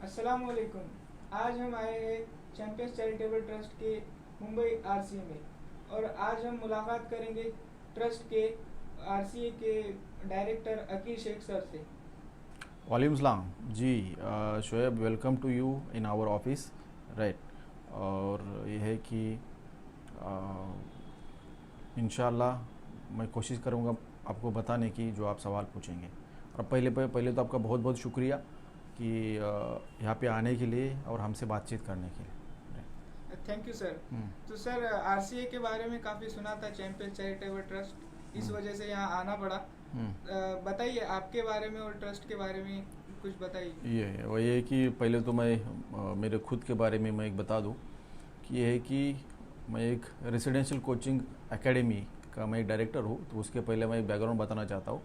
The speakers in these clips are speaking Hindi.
अस्सलाम वालेकुम। आज हम आए हैं चैंपियंस चैरिटेबल ट्रस्ट के मुंबई आरसीए में और आज हम मुलाकात करेंगे ट्रस्ट के आरसीए के डायरेक्टर अकील शेख सर से। वालेकुम सलाम जी। Shoaib, welcome to you in our office. Right. और ये है कि इंशाल्लाह मैं कोशिश करूँगा आपको बताने की जो आप सवाल पूछेंगे। और पहले तो आपका बहुत बहुत शुक्रिया कि यहाँ पे आने के लिए और हमसे बातचीत करने के लिए। Thank you sir. तो सर, आरसीए के बारे में काफ़ी सुना था, चैंपियंस चैरिटेबल ट्रस्ट, इस वजह से यहाँ आना पड़ा। बताइए आपके बारे में और ट्रस्ट के बारे में कुछ बताइए। ये वही है कि पहले तो मैं मेरे खुद के बारे में मैं एक बता दूँ कि ये है कि मैं एक रेसिडेंशियल कोचिंग एकेडमी का मैं एक डायरेक्टर हूँ। तो उसके पहले मैं एक बैकग्राउंड बताना चाहता हूँ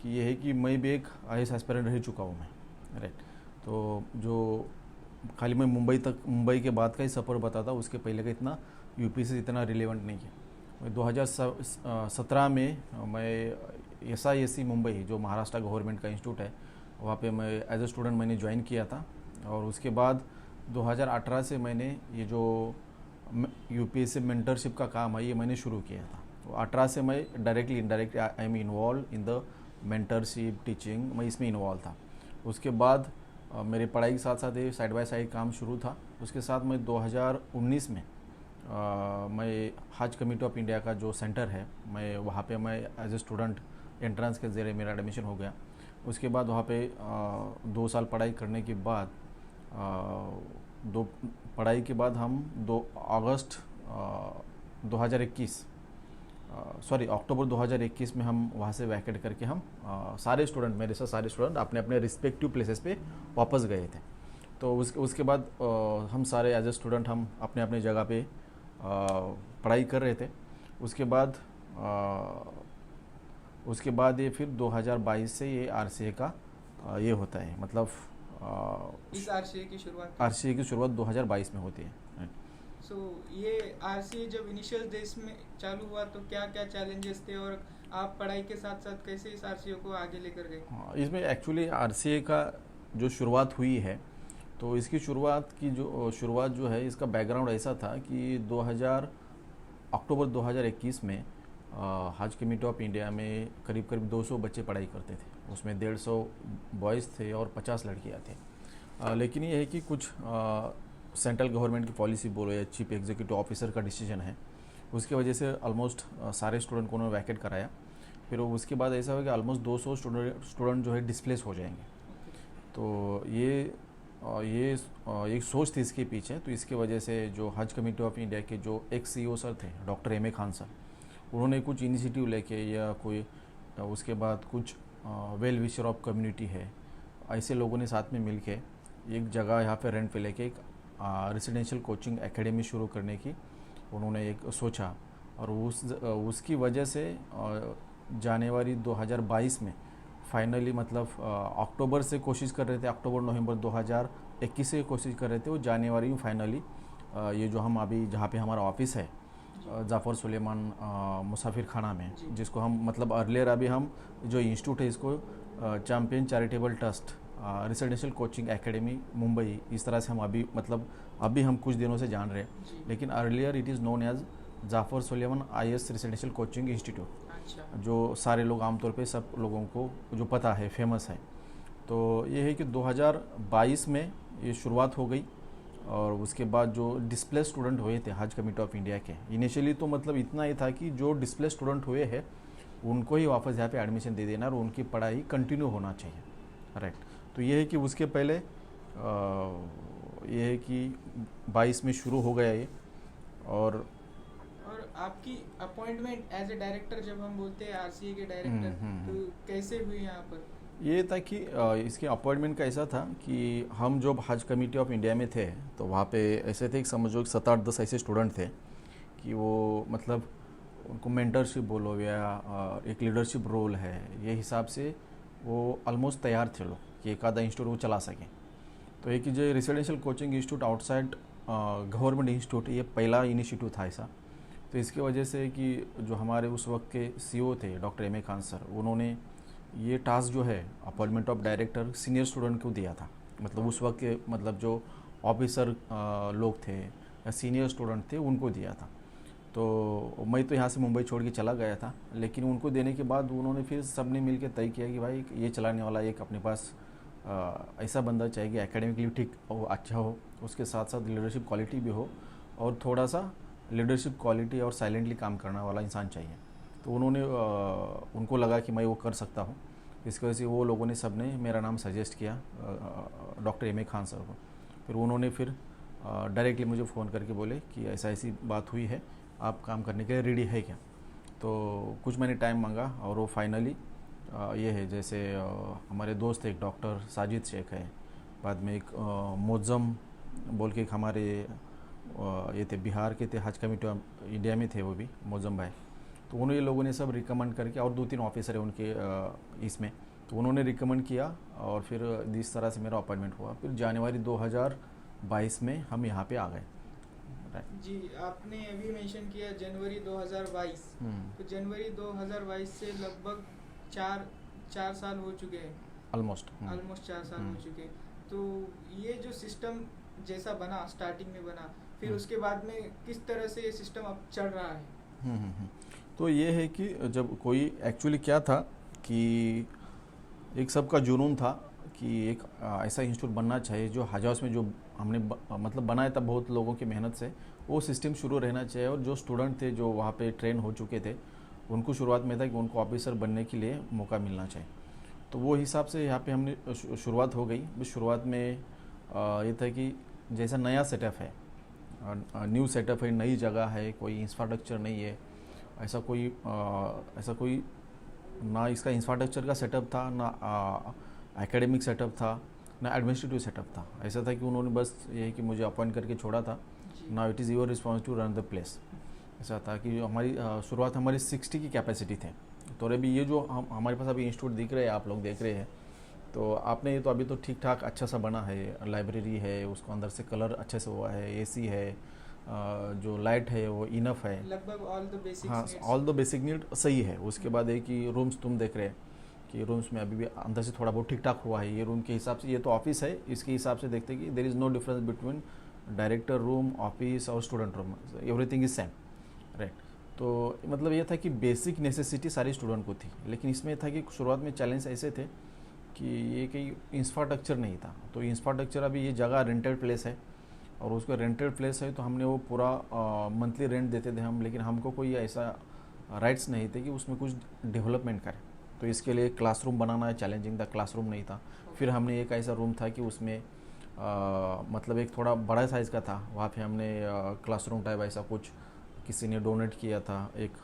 कि ये है कि मैं भी एक आईएएस एस्पिरेंट रह चुका हूँ मैं। राइट। तो जो खाली मैं मुंबई के बाद का ही सफ़र बताता, उसके पहले का इतना यूपी से इतना रिलेवेंट नहीं है। मैं 2017 में मैं SISC मुंबई, जो महाराष्ट्र गवर्नमेंट का इंस्टीट्यूट है, वहाँ पे मैं एज ए स्टूडेंट मैंने ज्वाइन किया था। और उसके बाद 2018 से मैंने ये जो UPSC मेंटरशिप का काम है ये मैंने शुरू किया था। तो 18 से मैं directly indirect I am involve in the mentorship teaching, मैं इसमें इन्वॉल्व था। उसके बाद मेरे पढ़ाई के साथ साथ ये साइड बाय साइड काम शुरू था। उसके साथ मैं 2019 में मैं हज कमेटी ऑफ इंडिया का जो सेंटर है, मैं वहाँ पे मैं एज ए स्टूडेंट एंट्रेंस के ज़रिए मेरा एडमिशन हो गया। उसके बाद वहाँ पे 2 साल पढ़ाई करने के बाद दो पढ़ाई के बाद हम 2 अगस्त 2021 अक्टूबर 2021 में हम वहाँ से वैकेट करके हम सारे स्टूडेंट, मेरे साथ सारे स्टूडेंट अपने अपने रिस्पेक्टिव प्लेसेस पे वापस गए थे। तो उसके बाद हम सारे एज ए स्टूडेंट हम अपने अपने जगह पे पढ़ाई कर रहे थे। उसके बाद ये फिर 2022 से ये आरसीए का ये होता है, मतलब इस आरसीए की शुरुआत 2022 में होती है। ये आरसीए जब इनिशियल डेज में चालू हुआ तो क्या क्या चैलेंजेस थे और आप पढ़ाई के साथ साथ कैसे इस आरसीए को आगे लेकर गए? इसमें एक्चुअली आरसीए का जो शुरुआत हुई है, तो इसकी शुरुआत जो है, इसका बैकग्राउंड ऐसा था कि अक्टूबर 2021 में हज कमेटी ऑफ इंडिया में करीब करीब 200 बच्चे पढ़ाई करते थे। उसमें 150 बॉयज़ थे और 50 लड़कियाँ थे। लेकिन ये है कि कुछ सेंट्रल गवर्नमेंट की पॉलिसी बोलो या चीफ एग्जीक्यूटिव ऑफिसर का डिसीजन है, उसकी वजह से ऑलमोस्ट सारे स्टूडेंट को उन्होंने वैकेट कराया। फिर उसके बाद ऐसा हुआ कि ऑलमोस्ट 200 स्टूडेंट जो है डिस्प्लेस हो जाएंगे। तो ये एक सोच थी इसके पीछे। तो इसके वजह से जो हज कमेटी ऑफ इंडिया के जो एक्स CEO सर थे, डॉक्टर MA खान सर, उन्होंने कुछ इनिशिएटिव लेके या कोई उसके बाद कुछ वेल विशर ऑफ कम्युनिटी है, ऐसे लोगों ने साथ में मिल के एक जगह यहाँ पे रेंट पे लेके एक रेसिडेंशियल कोचिंग एकेडमी शुरू करने की उन्होंने एक सोचा। और उसकी वजह से जनवरी 2022 में फाइनली, मतलब अक्टूबर से कोशिश कर रहे थे, अक्टूबर नवंबर 2021 से कोशिश कर रहे थे, वो जनवरी में फाइनली ये जो हम अभी जहाँ पे हमारा ऑफिस है जाफ़र सुलेमान मुसाफिर खाना में, जिसको हम मतलब अर्लियर अभी हम जो इंस्टीट्यूट है इसको champion charitable trust residential coaching academy Mumbai, इस तरह से हम अभी हम कुछ दिनों से जान रहे हैं। लेकिन earlier it is known as Jafar Suleman IAS residential coaching institute, जो सारे लोग आमतौर पे सब लोगों को जो पता है, फेमस है। तो ये है कि 2022 में ये शुरुआत हो गई। और उसके बाद जो डिस्प्ले स्टूडेंट हुए थे हज कमेटी ऑफ इंडिया के, इनिशियली तो मतलब इतना ही था कि जो डिस्प्ले स्टूडेंट हुए हैं उनको ही वापस यहाँ पे एडमिशन दे देना और उनकी पढ़ाई कंटिन्यू होना चाहिए। राइट। तो ये है कि उसके पहले ये है कि 22 में शुरू हो गया ये। और आपकी अपॉइंटमेंट एज ए डायरेक्टर, जब हम बोलते हैं आरसीए के डायरेक्टर, तो कैसे हुई यहाँ पर? ये था कि इसके अपॉइंटमेंट का ऐसा था कि हम जब हज कमेटी ऑफ इंडिया में थे तो वहाँ पे ऐसे थे कि समझो 7-8-10 ऐसे स्टूडेंट थे कि वो मतलब उनको मेंटरशिप बोलो या एक लीडरशिप रोल है, ये हिसाब से वो ऑलमोस्ट तैयार थे लोग कि एक आधा इंस्टीट्यूट वो चला सकें। तो एक जो residential coaching institute outside government institute, ये पहला इनिशिएटिव था ऐसा। तो इसकी वजह से कि जो हमारे उस वक्त के CEO थे डॉक्टर MA खान सर, उन्होंने ये टास्क जो है appointment of director senior student को दिया था। मतलब उस वक्त के मतलब जो ऑफिसर लोग थे या सीनियर स्टूडेंट थे उनको दिया था। तो मैं तो यहाँ से मुंबई छोड़ के चला गया था, लेकिन उनको देने के बाद उन्होंने फिर सब ने मिल के तय किया कि भाई ये चलाने वाला एक अपने पास ऐसा बंदा चाहिए कि एकेडमिकली ठीक हो, अच्छा हो, उसके साथ साथ लीडरशिप क्वालिटी भी हो और थोड़ा सा लीडरशिप क्वालिटी और साइलेंटली काम करने वाला इंसान चाहिए। तो उन्होंने उनको लगा कि मैं वो कर सकता हूँ, इसकी वजह से वो लोगों ने सब ने मेरा नाम सजेस्ट किया doctor M A Khan sir को। फिर उन्होंने फिर डायरेक्टली मुझे फ़ोन करके बोले कि ऐसा ऐसी बात हुई है, आप काम करने के लिए रेडी है क्या। तो कुछ मैंने टाइम मांगा और वो फाइनली ये है, जैसे हमारे दोस्त एक डॉक्टर साजिद शेख है, बाद में एक मोज़म बोल के एक हमारे ये थे बिहार के थे, हज कमेटी इंडिया में थे वो भी मोज़म भाई। तो उन्होंने ये लोगों ने सब रिकमेंड करके, और 2-3 ऑफिसर है उनके इसमें, तो उन्होंने रिकमेंड किया और फिर इस तरह से मेरा अपॉइंटमेंट हुआ। फिर जनवरी 2022 में हम यहाँ पे आ गए। जी, आपने अभी मेंशन किया जनवरी 2022, तो जनवरी 2022 से लगभग चार साल हो चुके हैं। ऑलमोस्ट 4 साल हो चुके हैं। तो ये जो सिस्टम जैसा बना, स्टार्टिंग में बना, फिर उसके बाद में किस तरह से ये सिस्टम अब चल रहा है? तो ये है कि जब कोई एक्चुअली क्या था कि एक सबका जुनून था कि एक ऐसा इंस्टीट्यूट बनना चाहिए जो हजास में जो हमने मतलब बनाया था बहुत लोगों की मेहनत से, वो सिस्टम शुरू रहना चाहिए। और जो स्टूडेंट थे जो वहाँ पे ट्रेन हो चुके थे, उनको शुरुआत में था कि उनको ऑफिसर बनने के लिए मौका मिलना चाहिए। तो वो हिसाब से यहाँ पे हमने शुरुआत हो गई। शुरुआत में ये था कि जैसा नया सेटअप है, न्यू सेटअप है, नई जगह है, कोई इंफ्रास्ट्रक्चर नहीं है, ऐसा कोई ना इसका इंफ्रास्ट्रक्चर का सेटअप था, ना एकेडमिक सेटअप था, ना एडमिनिस्ट्रेटिव सेटअप था। ऐसा था कि उन्होंने बस ये कि मुझे अपॉइंट करके छोड़ा था, now it is your responsibility to run the place. ऐसा था कि हमारी शुरुआत हमारी 60 की कैपेसिटी थे। तो अभी ये जो हमारे पास अभी इंस्टीट्यूट दिख रहे हैं, आप लोग देख रहे हैं, तो आपने ये तो अभी तो ठीक ठाक अच्छा सा बना है, लाइब्रेरी है, उसको अंदर से कलर अच्छे से हुआ है, एसी है, जो लाइट है वो इनफ है, लगभग ऑल द बेसिक हाँ ऑल द बेसिक नीड सही है। उसके बाद है कि रूम्स तुम देख रहे हैं कि रूम्स में अभी भी अंदर से थोड़ा बहुत ठीक ठाक हुआ है। ये रूम के हिसाब से, ये तो ऑफिस है, इसके हिसाब से देखते हैं कि there is no difference between director room, office और student room, everything is same, right. तो मतलब ये था कि बेसिक नेसेसिटी सारी स्टूडेंट को थी, लेकिन इसमें था कि शुरुआत में चैलेंज ऐसे थे कि ये कहीं इंफ्रास्ट्रक्चर नहीं था। तो इंफ्रास्ट्रक्चर, अभी ये जगह रेंटेड प्लेस है और उसका रेंटेड प्लेस है, तो हमने वो पूरा मंथली रेंट देते थे हम, लेकिन हमको कोई ऐसा राइट्स नहीं थे कि उसमें कुछ डेवलपमेंट करें। तो इसके लिए क्लासरूम बनाना है, चैलेंजिंग था, क्लासरूम नहीं था। फिर हमने एक ऐसा रूम था कि उसमें मतलब एक थोड़ा बड़ा साइज़ का था, वहाँ पे हमने क्लासरूम टाइप ऐसा कुछ किसी ने डोनेट किया था, एक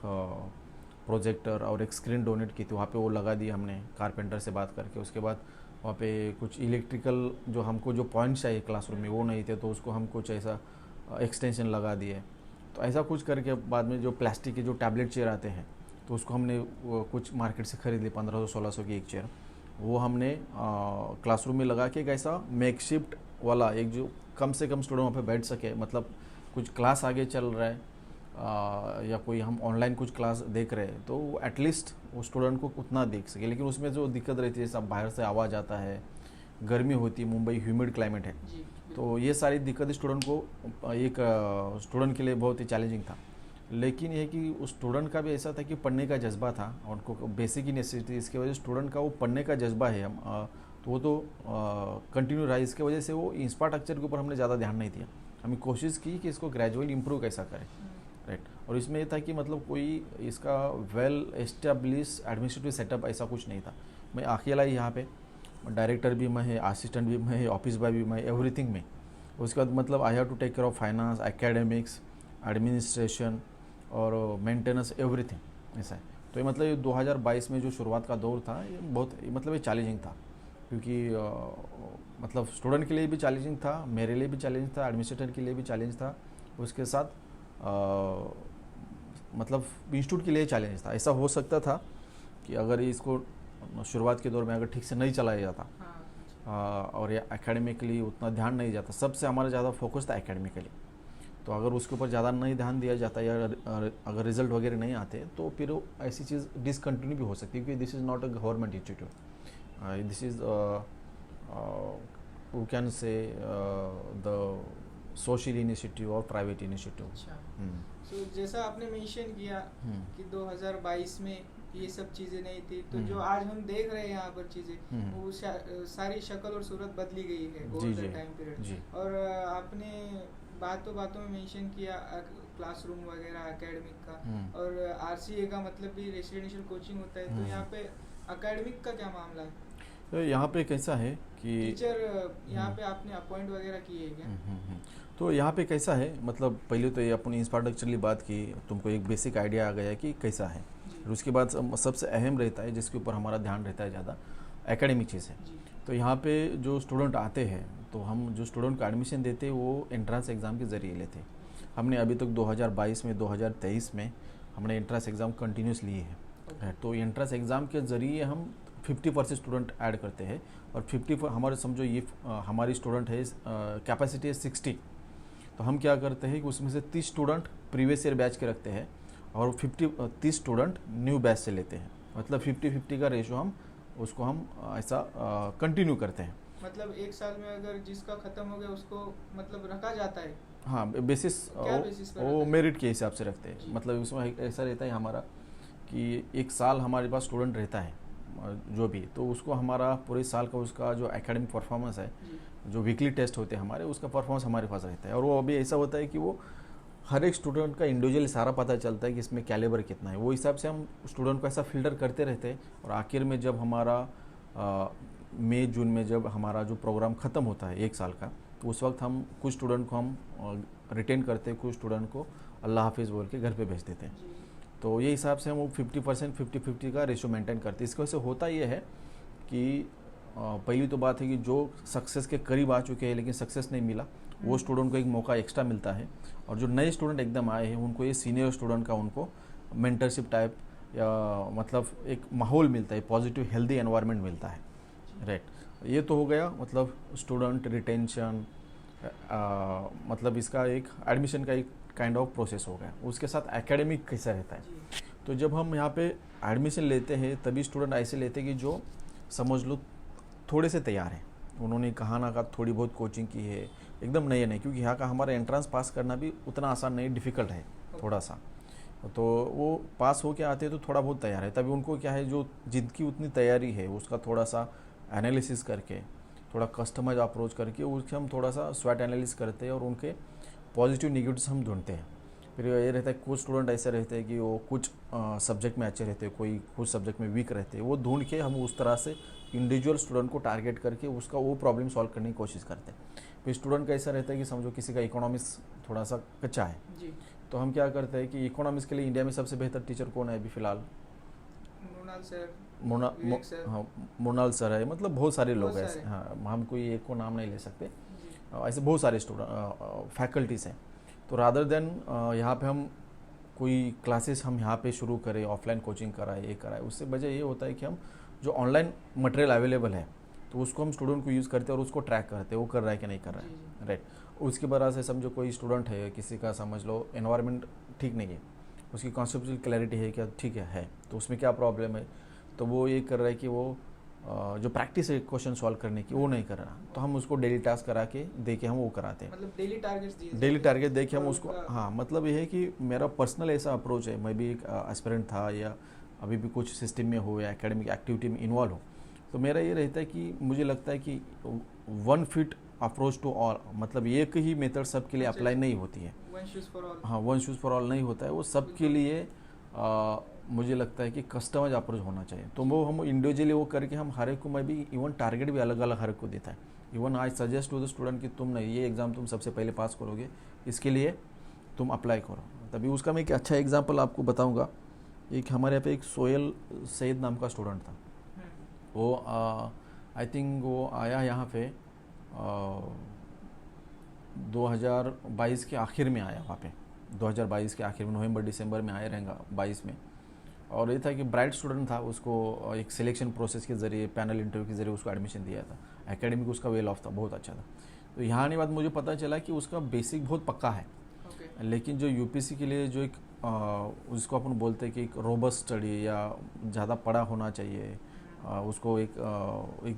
प्रोजेक्टर और एक स्क्रीन डोनेट की थी, वहाँ पे वो लगा दी हमने कारपेंटर से बात करके। उसके बाद वहाँ पे कुछ इलेक्ट्रिकल जो हमको जो पॉइंट्स चाहिए क्लासरूम में वो नहीं थे, तो उसको हम कुछ ऐसा एक्सटेंशन लगा दिए। तो ऐसा कुछ करके बाद में जो प्लास्टिक के जो टैबलेट चेयर आते हैं, तो उसको हमने कुछ मार्केट से ख़रीद ली, 1500-1600 की एक चेयर, वो हमने क्लासरूम में लगा के एक ऐसा मेकशिफ्ट वाला, एक जो कम से कम स्टूडेंट वहाँ पे बैठ सके, मतलब कुछ क्लास आगे चल रहा है या कोई हम ऑनलाइन कुछ क्लास देख रहे हैं, तो एटलीस्ट वो स्टूडेंट को उतना देख सके। लेकिन उसमें जो दिक्कत रहती है, सब बाहर से आवाज़ आता है, गर्मी होती है, मुंबई ह्यूमिड क्लाइमेट है, तो ये सारी दिक्कत स्टूडेंट को, एक स्टूडेंट के लिए बहुत ही चैलेंजिंग था। लेकिन ये कि उस स्टूडेंट का भी ऐसा था कि पढ़ने का जज्बा था, उनको बेसिक ही नेसेसिटी, इसके वजह से स्टूडेंट का वो पढ़ने का जज्बा है, तो वो तो कंटिन्यू रहा। इसके वजह से वो इंफ्रास्ट्रक्चर के ऊपर हमने ज़्यादा ध्यान नहीं दिया। हमें कोशिश की कि इसको ग्रेजुअली इम्प्रूव कैसा करें, राइट। और इसमें ये था कि मतलब कोई इसका वेल एस्टेब्लिश एडमिनिस्ट्रेटिव सेटअप ऐसा कुछ नहीं था। मैं अकेला ही यहाँ पे, डायरेक्टर भी मैं है, असिस्टेंट भी मैं है, ऑफिस बॉय भी मैं, एवरीथिंग में। उसके बाद मतलब I have to take care of finance, academics, administration और मेंटेनेंस, एवरीथिंग ऐसा है। तो ये मतलब ये 2022 में जो शुरुआत का दौर था, ये बहुत मतलब ये चैलेंजिंग था, क्योंकि मतलब स्टूडेंट के लिए भी चैलेंजिंग था, मेरे लिए भी चैलेंज था, एडमिनिस्ट्रेटर के लिए भी चैलेंज था, उसके साथ मतलब इंस्टीट्यूट के लिए चैलेंज था। ऐसा हो सकता था कि अगर इसको शुरुआत के दौर में अगर ठीक से नहीं चलाया जाता, और ये एकेडमिकली उतना ध्यान नहीं जाता, सबसे हमारा ज़्यादा फोकस था एकेडमिकली, तो अगर उसके ऊपर ज़्यादा नहीं ध्यान दिया जाता या अगर रिजल्ट वगैरह नहीं आते, तो फिर ऐसी चीज़ डिसकंटिन्यू भी हो सकती है, क्योंकि this is not a government institute, this is we can say the social initiative or private initiative. अच्छा, हम्म, सो जैसा आपने मेंशन किया हम्म, कि 2022 में ये सब चीज़ें नहीं थी, तो जो हम्म, आज हम देख रहे हैं यहाँ पर चीज़ें, हम्म, वो सारी शक्ल और सूरत बदली गई है जी ओवर जी द टाइम पीरियड। जी। और आपने बातों बातों में मेंशन किया क्लासरूम वगैरह एकेडमिक का, हम्म, और आरसीए का मतलब भी रेसिडेंशियल कोचिंग होता है, तो हम्म। यहाँ पे एकेडमिक का क्या मामला है? तो यहाँ पे कैसा है कि टीचर यहाँ पे आपने अपॉइंट वगैरह किए हैं क्या? तो यहाँ पे कैसा है, मतलब पहले तो ये अपनी इंफ्रास्ट्रक्चरली बात की, तुमको एक बेसिक आइडिया आ गया कि कैसा है। जी फिर उसके बाद सबसे अहम रहता है, जिसके ऊपर हमारा ध्यान रहता है ज़्यादा, एकेडमिक चीज़ है। जी तो यहाँ पे जो स्टूडेंट आते हैं, तो हम जो स्टूडेंट को एडमिशन देते हैं वो एंट्रेंस एग्ज़ाम के ज़रिए लेते हैं। हमने अभी तक 2022 में 2023 में हमने एंट्रेंस एग्ज़ाम कंटिन्यूस लिए हैं। तो एंट्रेंस एग्ज़ाम के ज़रिए हम 50% स्टूडेंट ऐड करते हैं, और 50 हमारे समझो ये हमारी स्टूडेंट है, कैपेसिटी है 60। तो हम क्या करते हैं कि उसमें से 30 स्टूडेंट प्रीवियस ईयर बैच के रखते हैं, और 30 स्टूडेंट न्यू बैच से लेते हैं। मतलब 50-50 का रेशो हम उसको हम ऐसा कंटिन्यू करते हैं। मतलब एक साल में अगर जिसका खत्म हो गया उसको मतलब रखा जाता है? हाँ, बेसिस क्या बेसिस पर वो रखा है? मेरिट के हिसाब से रखते हैं। जी। मतलब उसमें ऐसा रहता है हमारा कि एक साल हमारे पास स्टूडेंट रहता है जो भी, तो उसको हमारा पूरे साल का उसका जो एकेडमिक परफॉर्मेंस है, जी जो वीकली टेस्ट होते हैं हमारे, उसका परफॉर्मेंस हमारे पास रहता है। और वो अभी ऐसा होता है कि वो हर एक स्टूडेंट का इंडिविजुअली सारा पता चलता है कि इसमें कैलिबर कितना है। वो हिसाब से हम स्टूडेंट को ऐसा फिल्टर करते रहते हैं, और आखिर में जब हमारा मई जून में जब हमारा जो प्रोग्राम ख़त्म होता है एक साल का, तो उस वक्त हम कुछ स्टूडेंट को हम रिटेन करते हैं, कुछ स्टूडेंट को अल्लाह हाफिज़ बोल के घर पे भेज देते हैं। जी तो ये हिसाब से हम वो 50% 50-50 का रेशो मेंटेन करते हैं। इसकी वजह से होता ये है कि पहली तो बात है कि जो सक्सेस के करीब आ चुके हैं लेकिन सक्सेस नहीं मिला, वो स्टूडेंट को एक मौका एक्स्ट्रा मिलता है। और जो नए स्टूडेंट एकदम आए हैं उनको ये सीनियर स्टूडेंट का उनको मेंटरशिप टाइप या मतलब एक माहौल मिलता है, पॉजिटिव हेल्दी एनवायरनमेंट मिलता है। राइट, ये तो हो गया मतलब स्टूडेंट रिटेंशन, मतलब इसका एक एडमिशन का एक काइंड ऑफ प्रोसेस हो गया। उसके साथ एकेडमिक कैसा रहता है, जी तो जब हम यहाँ पे एडमिशन लेते हैं तभी स्टूडेंट ऐसे लेते हैं कि जो समझ लो थोड़े से तैयार हैं, उन्होंने कहा ना कहा थोड़ी बहुत कोचिंग की है, एकदम नए नहीं, क्योंकि यहाँ का हमारा एंट्रेंस पास करना भी उतना आसान नहीं, डिफ़िकल्ट है थोड़ा सा। तो वो पास हो के आते हैं तो थोड़ा बहुत तैयार है, तभी उनको क्या है जो जिनकी उतनी तैयारी है उसका थोड़ा सा एनालिसिस करके, थोड़ा कस्टमाइज अप्रोच करके उसके हम थोड़ा सा स्वैट एनालिसिस करते हैं, और उनके पॉजिटिव निगेटिव्स हम ढूंढते हैं। फिर ये रहता है कुछ स्टूडेंट ऐसे रहते हैं कि वो कुछ सब्जेक्ट में अच्छे रहते हैं, कोई कुछ सब्जेक्ट में वीक रहते हैं, वो ढूंढ के हम उस तरह से इंडिविजुअल स्टूडेंट को टारगेट करके उसका वो प्रॉब्लम सॉल्व करने की कोशिश करते हैं। फिर स्टूडेंट का ऐसा रहता है कि समझो किसी का इकोनॉमिक्स थोड़ा सा कच्चा है, जी तो हम क्या करते हैं कि इकोनॉमिक्स के लिए इंडिया में सबसे बेहतर टीचर कौन है अभी फ़िलहाल? मृणाल सर, मोना विवेक सर। हाँ, मोनाल सर है, मतलब बहुत सारे लोग बहुत हैं ऐसे। सारे। हाँ, हम कोई एक को नाम नहीं ले सकते, जी ऐसे बहुत सारे स्टूडेंट फैकल्टीज़ हैं। तो रादर देन यहाँ पे हम कोई क्लासेस हम यहाँ पे शुरू करें, ऑफलाइन कोचिंग कराए, ये कराए, उससे वजह ये होता है कि हम जो ऑनलाइन मटेरियल अवेलेबल है तो उसको हम स्टूडेंट को यूज़ करते हैं और उसको ट्रैक करते हैं वो कर रहा है कि नहीं कर रहा जी है। जी राइट, उसके बाद से समझो कोई स्टूडेंट है, किसी का समझ लो एनवायरनमेंट ठीक नहीं है, उसकी कॉन्सेप्चुअल क्लैरिटी है क्या ठीक है, तो उसमें क्या प्रॉब्लम है, तो वो ये कर रहा है कि वो जो प्रैक्टिस है क्वेश्चन सॉल्व करने की वो नहीं कर रहा, तो हम उसको डेली टास्क करा के दे के हम वो कराते हैं। मतलब डेली टारगेट्स दिए डेली जाते टारगेट दे के हम और उसको, उनका- हाँ मतलब ये है कि मेरा पर्सनल ऐसा अप्रोच है, मैं भी एक एस्पिरेंट था या अभी भी कुछ सिस्टम में हो या एकेडमिक एक्टिविटी में इन्वॉल्व हो, तो मेरा ये रहता है कि मुझे लगता है कि one fit approach to all, मतलब एक ही मेथड सबके लिए अच्छा, अप्लाई नहीं होती है। One shoes for all. हाँ, वन शूज़ फॉर ऑल नहीं होता है, वो सबके लिए मुझे लगता है कि कस्टमाइज अप्रोच होना चाहिए। तो वो हम इंडिविजुअली वो करके हम हर एक को, मैं भी इवन टारगेट भी अलग अलग हर एक को देता है। Even I suggest to the student कि तुम नहीं, ये एग्ज़ाम तुम सबसे पहले पास करोगे, इसके लिए तुम अप्लाई करो। तभी उसका मैं एक अच्छा एग्जांपल आपको बताऊंगा। एक हमारे यहाँ पे एक सोहेल सैयद नाम का स्टूडेंट था, वो आई थिंक वो आया यहाँ पे 2022 के आखिर में आया वहाँ पे, 2022 के आखिर में, नवंबर दिसंबर में आया रहेगा 22 में। और ये था कि ब्राइट स्टूडेंट था, उसको एक सिलेक्शन प्रोसेस के ज़रिए, पैनल इंटरव्यू के ज़रिए उसको एडमिशन दिया था। एकेडमिक उसका वेल ऑफ था, बहुत अच्छा था। तो यहाँ आने के बाद मुझे पता चला कि उसका बेसिक बहुत पक्का है, लेकिन जो यूपीसी के लिए जो एक उसको अपन बोलते हैं कि एक रोबस्ट स्टडी या ज़्यादा पढ़ा होना चाहिए उसको एक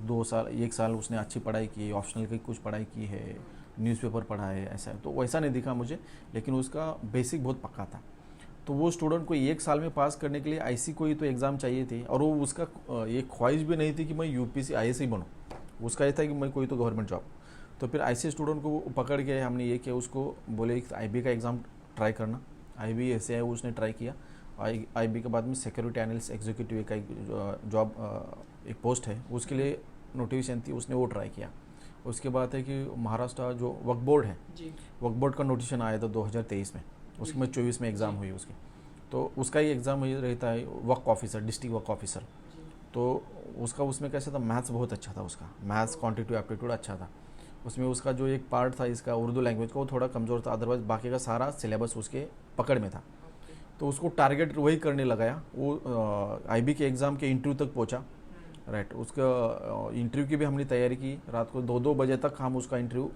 2 साल 1 साल उसने अच्छी पढ़ाई की, ऑप्शनल की कुछ पढ़ाई की है, न्यूज़पेपर पढ़ा है, ऐसा है, तो वैसा नहीं दिखा मुझे, लेकिन उसका बेसिक बहुत पक्का था। तो वो स्टूडेंट को 1 साल में पास करने के लिए आईसी कोई तो एग्ज़ाम चाहिए थी, और वो उसका ये ख्वाहिश भी नहीं थी कि मैं यूपीसी आईएएस ही बनूँ, उसका ये था कि मैं कोई तो गवर्नमेंट जॉब। तो फिर ऐसे स्टूडेंट को पकड़ के हमने ये किया, उसको बोले आईबी का एग्ज़ाम ट्राई करना। आईबी ऐसे है, उसने ट्राई किया। आईबी के बाद में सिक्योरिटी एनालिस्ट एग्जीक्यूटिव का एक जॉब एक पोस्ट है, उसके लिए नोटिफिकेशन थी, उसने वो ट्राई किया। उसके बाद है कि महाराष्ट्र जो वक्फ बोर्ड है, वक्फ बोर्ड का नोटिफिकेशन आया था 2023 में, उसमें 24 में एग्ज़ाम हुई उसकी। तो उसका ही एग्ज़ाम ये रहता है वक्फ ऑफिसर, डिस्ट्रिक्ट वक्फ ऑफिसर। तो उसका उसमें कैसा था, मैथ्स बहुत अच्छा था उसका, मैथ्स क्वांटिटिव एप्टीट्यूड अच्छा था। उसमें उसका जो एक पार्ट था इसका उर्दू लैंग्वेज का, वो थोड़ा कमज़ोर था, अदरवाइज बाकी का सारा सिलेबस उसके पकड़ में था। तो उसको टारगेट वही करने लगाया, वो आईबी के एग्ज़ाम के इंटरव्यू तक पहुंचा। राइट, उसका इंटरव्यू की भी हमने तैयारी की, रात को 2-2 बजे तक हम उसका इंटरव्यू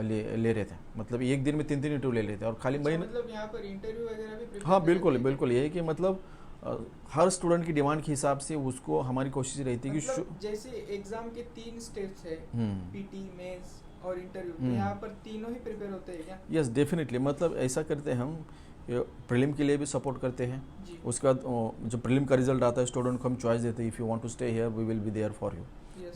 ले रहे थे, मतलब एक दिन में 3-3 इंटरव्यू ले रहे थे। और खाली अच्छा, मतलब यहाँ पर इंटरव्यू वगैरह भी प्रिपेयर हाँ बिल्कुल करते हैं? बिल्कुल, यही कि मतलब हर स्टूडेंट की डिमांड के हिसाब से उसको हमारी कोशिश रहती है कि मतलब जैसे एग्जाम के 3 स्टेप्स है, पीटी, मेंस और इंटरव्यू, तो यहाँ पर तीनों ही प्रिपेयर होते हैं क्या? यस डेफिनेटली, मतलब ऐसा करते हैं हम, प्रीलिम के लिए भी सपोर्ट करते हैं। उसके बाद जब प्रीलिम का रिजल्ट आता है स्टूडेंट को हम चॉइस देते हैं, if you want to stay here we will be there for you.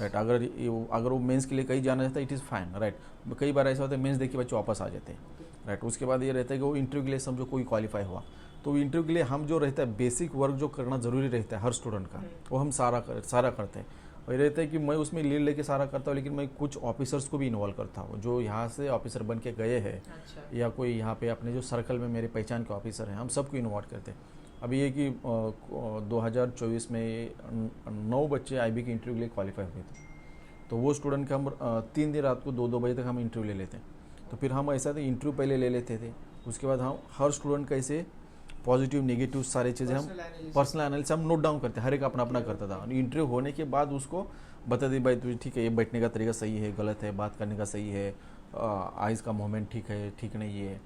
Right, अगर वो मेंस के लिए कहीं जाना चाहता है इट इज़ फाइन। राइट, कई बार ऐसा होता है मेंस देख के बच्चे वापस आ जाते हैं। राइट, उसके बाद ये रहता है कि वो इंटरव्यू के लिए समझो कोई क्वालिफाई हुआ, तो इंटरव्यू के लिए हम जो रहता है बेसिक वर्क जो करना ज़रूरी रहता है हर स्टूडेंट का, वो हम सारा करते हैं। और ये रहता है कि मैं उसमें लीड लेके सारा करता हूँ, लेकिन मैं कुछ ऑफिसर्स को भी इन्वॉल्व करता हूँ जो यहाँ से ऑफिसर बन के गए हैं। अच्छा। या कोई यहाँ पे अपने जो सर्कल में मेरे पहचान के ऑफिसर हैं, हम सबको इन्वॉल्व करते हैं। अभी ये कि 2024 में 9 बच्चे आईबी के इंटरव्यू के लिए क्वालिफाई हुए थे। तो वो स्टूडेंट का हम 3 दिन रात को 2-2 बजे तक हम इंटरव्यू ले लेते हैं। तो फिर हम ऐसा था इंटरव्यू पहले ले लेते थे, उसके बाद हम हर स्टूडेंट का ऐसे पॉजिटिव नेगेटिव सारी चीज़ें हम पर्सनल एनालिसिस हम नोट डाउन करते, हर एक अपना अपना करता था। इंटरव्यू होने के बाद उसको बता दी भाई तुझे ठीक है, ये बैठने का तरीका सही है, गलत है, बात करने का सही है, आइज़ का मूवमेंट ठीक है, ठीक नहीं है,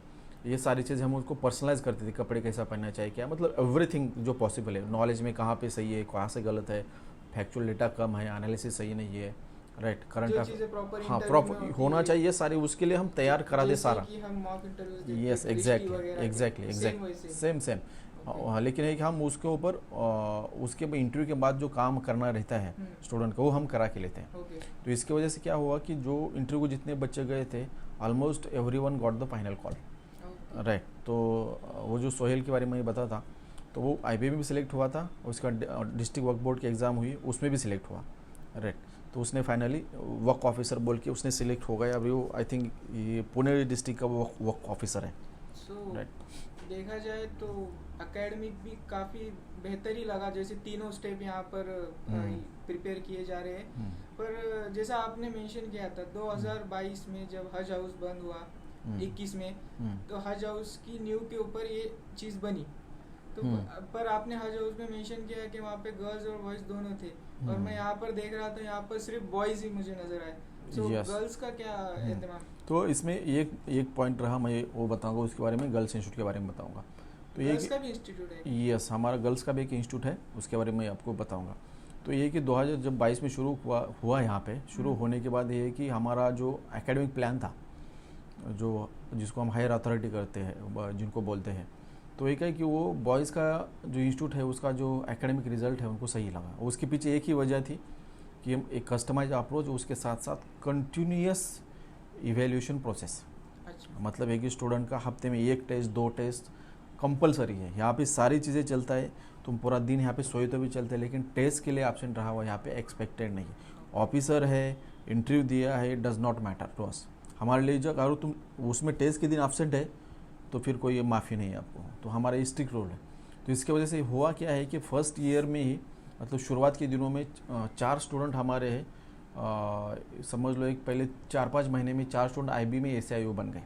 ये सारी चीज़ें हम उसको पर्सनलाइज करते थे। कपड़े कैसा पहनना चाहिए, क्या मतलब एवरीथिंग जो पॉसिबल है, नॉलेज में कहाँ पे सही है, कहाँ से गलत है, फैक्चुअल डेटा कम है, एनालिसिस सही नहीं है। राइट, करंट हाँ प्रॉपर होना चाहिए सारी, उसके लिए हम तैयार करा दे सारा। यस एग्जैक्टली सेम हाँ, लेकिन है कि हम उसके ऊपर उसके इंटरव्यू के बाद जो काम करना रहता है स्टूडेंट को वो हम करा के लेते हैं। तो इसकी वजह से क्या हुआ कि जो इंटरव्यू को जितने बच्चे गए थे almost everyone got the final call. Right, तो वो जो सोहेल के बारे में बता था, तो वो आईबी में भी सिलेक्ट हुआ था, उसका डिस्ट्रिक्ट वर्क बोर्ड की एग्ज़ाम हुई उसमें भी सिलेक्ट हुआ। राइट, तो उसने फाइनली वर्क ऑफिसर बोल के उसने सिलेक्ट हो गया। अभी वो आई थिंक ये पुणे डिस्ट्रिक्ट का वर्क ऑफिसर है। राइट, देखा जाए तो एकेडमिक भी काफ़ी बेहतर ही लगा, जैसे तीनों स्टेप यहाँ पर प्रिपेयर किए जा रहे हैं। पर जैसा आपने मेंशन किया था 2022 में जब हज हाउस बंद हुआ 21 में, तो हज हाउस की नींव के ऊपर ये चीज़ बनी। तो पर आपने हज हाउस में मेंशन किया कि वहाँ पे गर्ल्स और बॉयज़ दोनों थे, और मैं यहाँ पर देख रहा था यहाँ पर सिर्फ बॉयज़ ही मुझे नज़र आए। तो गर्ल्स का क्या एहतमाम? तो इसमें एक पॉइंट रहा, मैं वो बताऊंगा उसके बारे में, गर्ल्स इंस्टीट्यूट के बारे में बताऊंगा। तो गर्ल्स का भी इंस्टीट्यूट है? यस, हमारा गर्ल्स का भी एक इंस्टीट्यूट है, उसके बारे में आपको बताऊंगा। तो ये कि 2022 में शुरू हुआ यहाँ पे, शुरू होने के बाद ये कि हमारा जो एकेडमिक प्लान था, जो जिसको हम हायर अथॉरिटी करते हैं जिनको बोलते हैं, तो एक है कि वो बॉयज़ का जो इंस्टीट्यूट है उसका जो एकेडमिक रिजल्ट है उनको सही लगा। उसके पीछे एक ही वजह थी कि हम एक कस्टमाइज अप्रोच, उसके साथ साथ कंटिन्यूअस इवैल्यूएशन प्रोसेस। अच्छा। मतलब एक ही स्टूडेंट का हफ्ते में 1 टेस्ट 2 टेस्ट कंपलसरी है। यहाँ पे सारी चीज़ें चलता है, तुम पूरा दिन यहाँ पे सोए तो भी चलते हैं, लेकिन टेस्ट के लिए एब्सेंट रहा हुआ यहाँ पे एक्सपेक्टेड नहीं। ऑफिसर है, इंटरव्यू दिया है, does not matter to us. हमारे लिए जब अगर तुम उसमें टेस्ट के दिन एब्सेंट है तो फिर कोई माफ़ी नहीं है आपको, तो हमारा स्ट्रिक्ट रूल है। तो इसके वजह से हुआ क्या है कि फर्स्ट ईयर में ही, मतलब शुरुआत के दिनों में 4 स्टूडेंट हमारे हैं, समझ लो एक पहले 4-5 महीने में 4 स्टूडेंट आईबी में एसआईओ बन गए।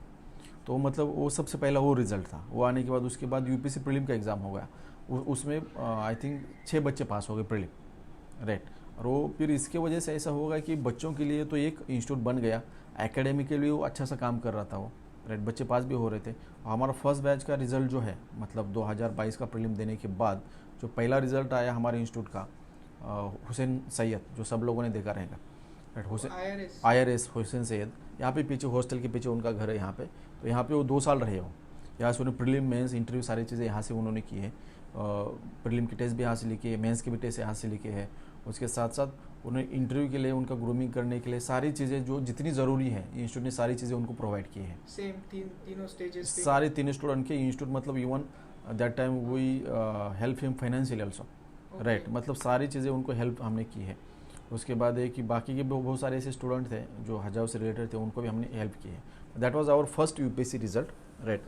तो मतलब वो सबसे पहला वो रिज़ल्ट था। वो आने के बाद उसके बाद यूपीसी प्रीलिम का एग्ज़ाम हो गया, उसमें आई थिंक 6 बच्चे पास हो गए प्रीलिम। राइट, और वो फिर इसके वजह से ऐसा होगा कि बच्चों के लिए तो एक इंस्टीट्यूट बन गया, एकेडमिक के लिए वो अच्छा सा काम कर रहा था वो। राइट, बच्चे पास भी हो रहे थे। हमारा फर्स्ट बैच का रिज़ल्ट जो है, मतलब 2022 का प्रीलिम देने के बाद जो पहला रिज़ल्ट आया हमारे इंस्टीट्यूट का, हुसैन सैयद, जो सब लोगों ने देखा रहेगा, right, Hussain IRS। IRS Hussain Syed, यहाँ पे पीछे हॉस्टल के पीछे उनका घर है यहाँ पे। तो यहाँ पे वो 2 साल रहे हो। यहाँ से उन्होंने प्रीलिम मेंस इंटरव्यू सारी चीज़ें यहाँ से उन्होंने की है। प्रीलिम की टेस्ट भी यहाँ से लिखी है, मेंस की भी टेस्ट यहाँ से लिखे है। उसके साथ साथ उन्हें इंटरव्यू के लिए उनका ग्रूमिंग करने के लिए सारी चीज़ें जो जितनी ज़रूरी है इंस्टीट्यूट ने सारी चीज़ें उनको प्रोवाइड की है। सेम तीनों स्टेजेस पे। सारे 3 स्टूडेंट के इंस्टीट्यूट, मतलब even that time we help him financially also, right, मतलब सारी चीज़ें उनको हेल्प हमने की है। उसके बाद है कि बाकी के बहुत सारे ऐसे स्टूडेंट थे जो हजाव से रिलेटेड थे, उनको भी हमने हेल्प की है। That was our first UPSC result, right.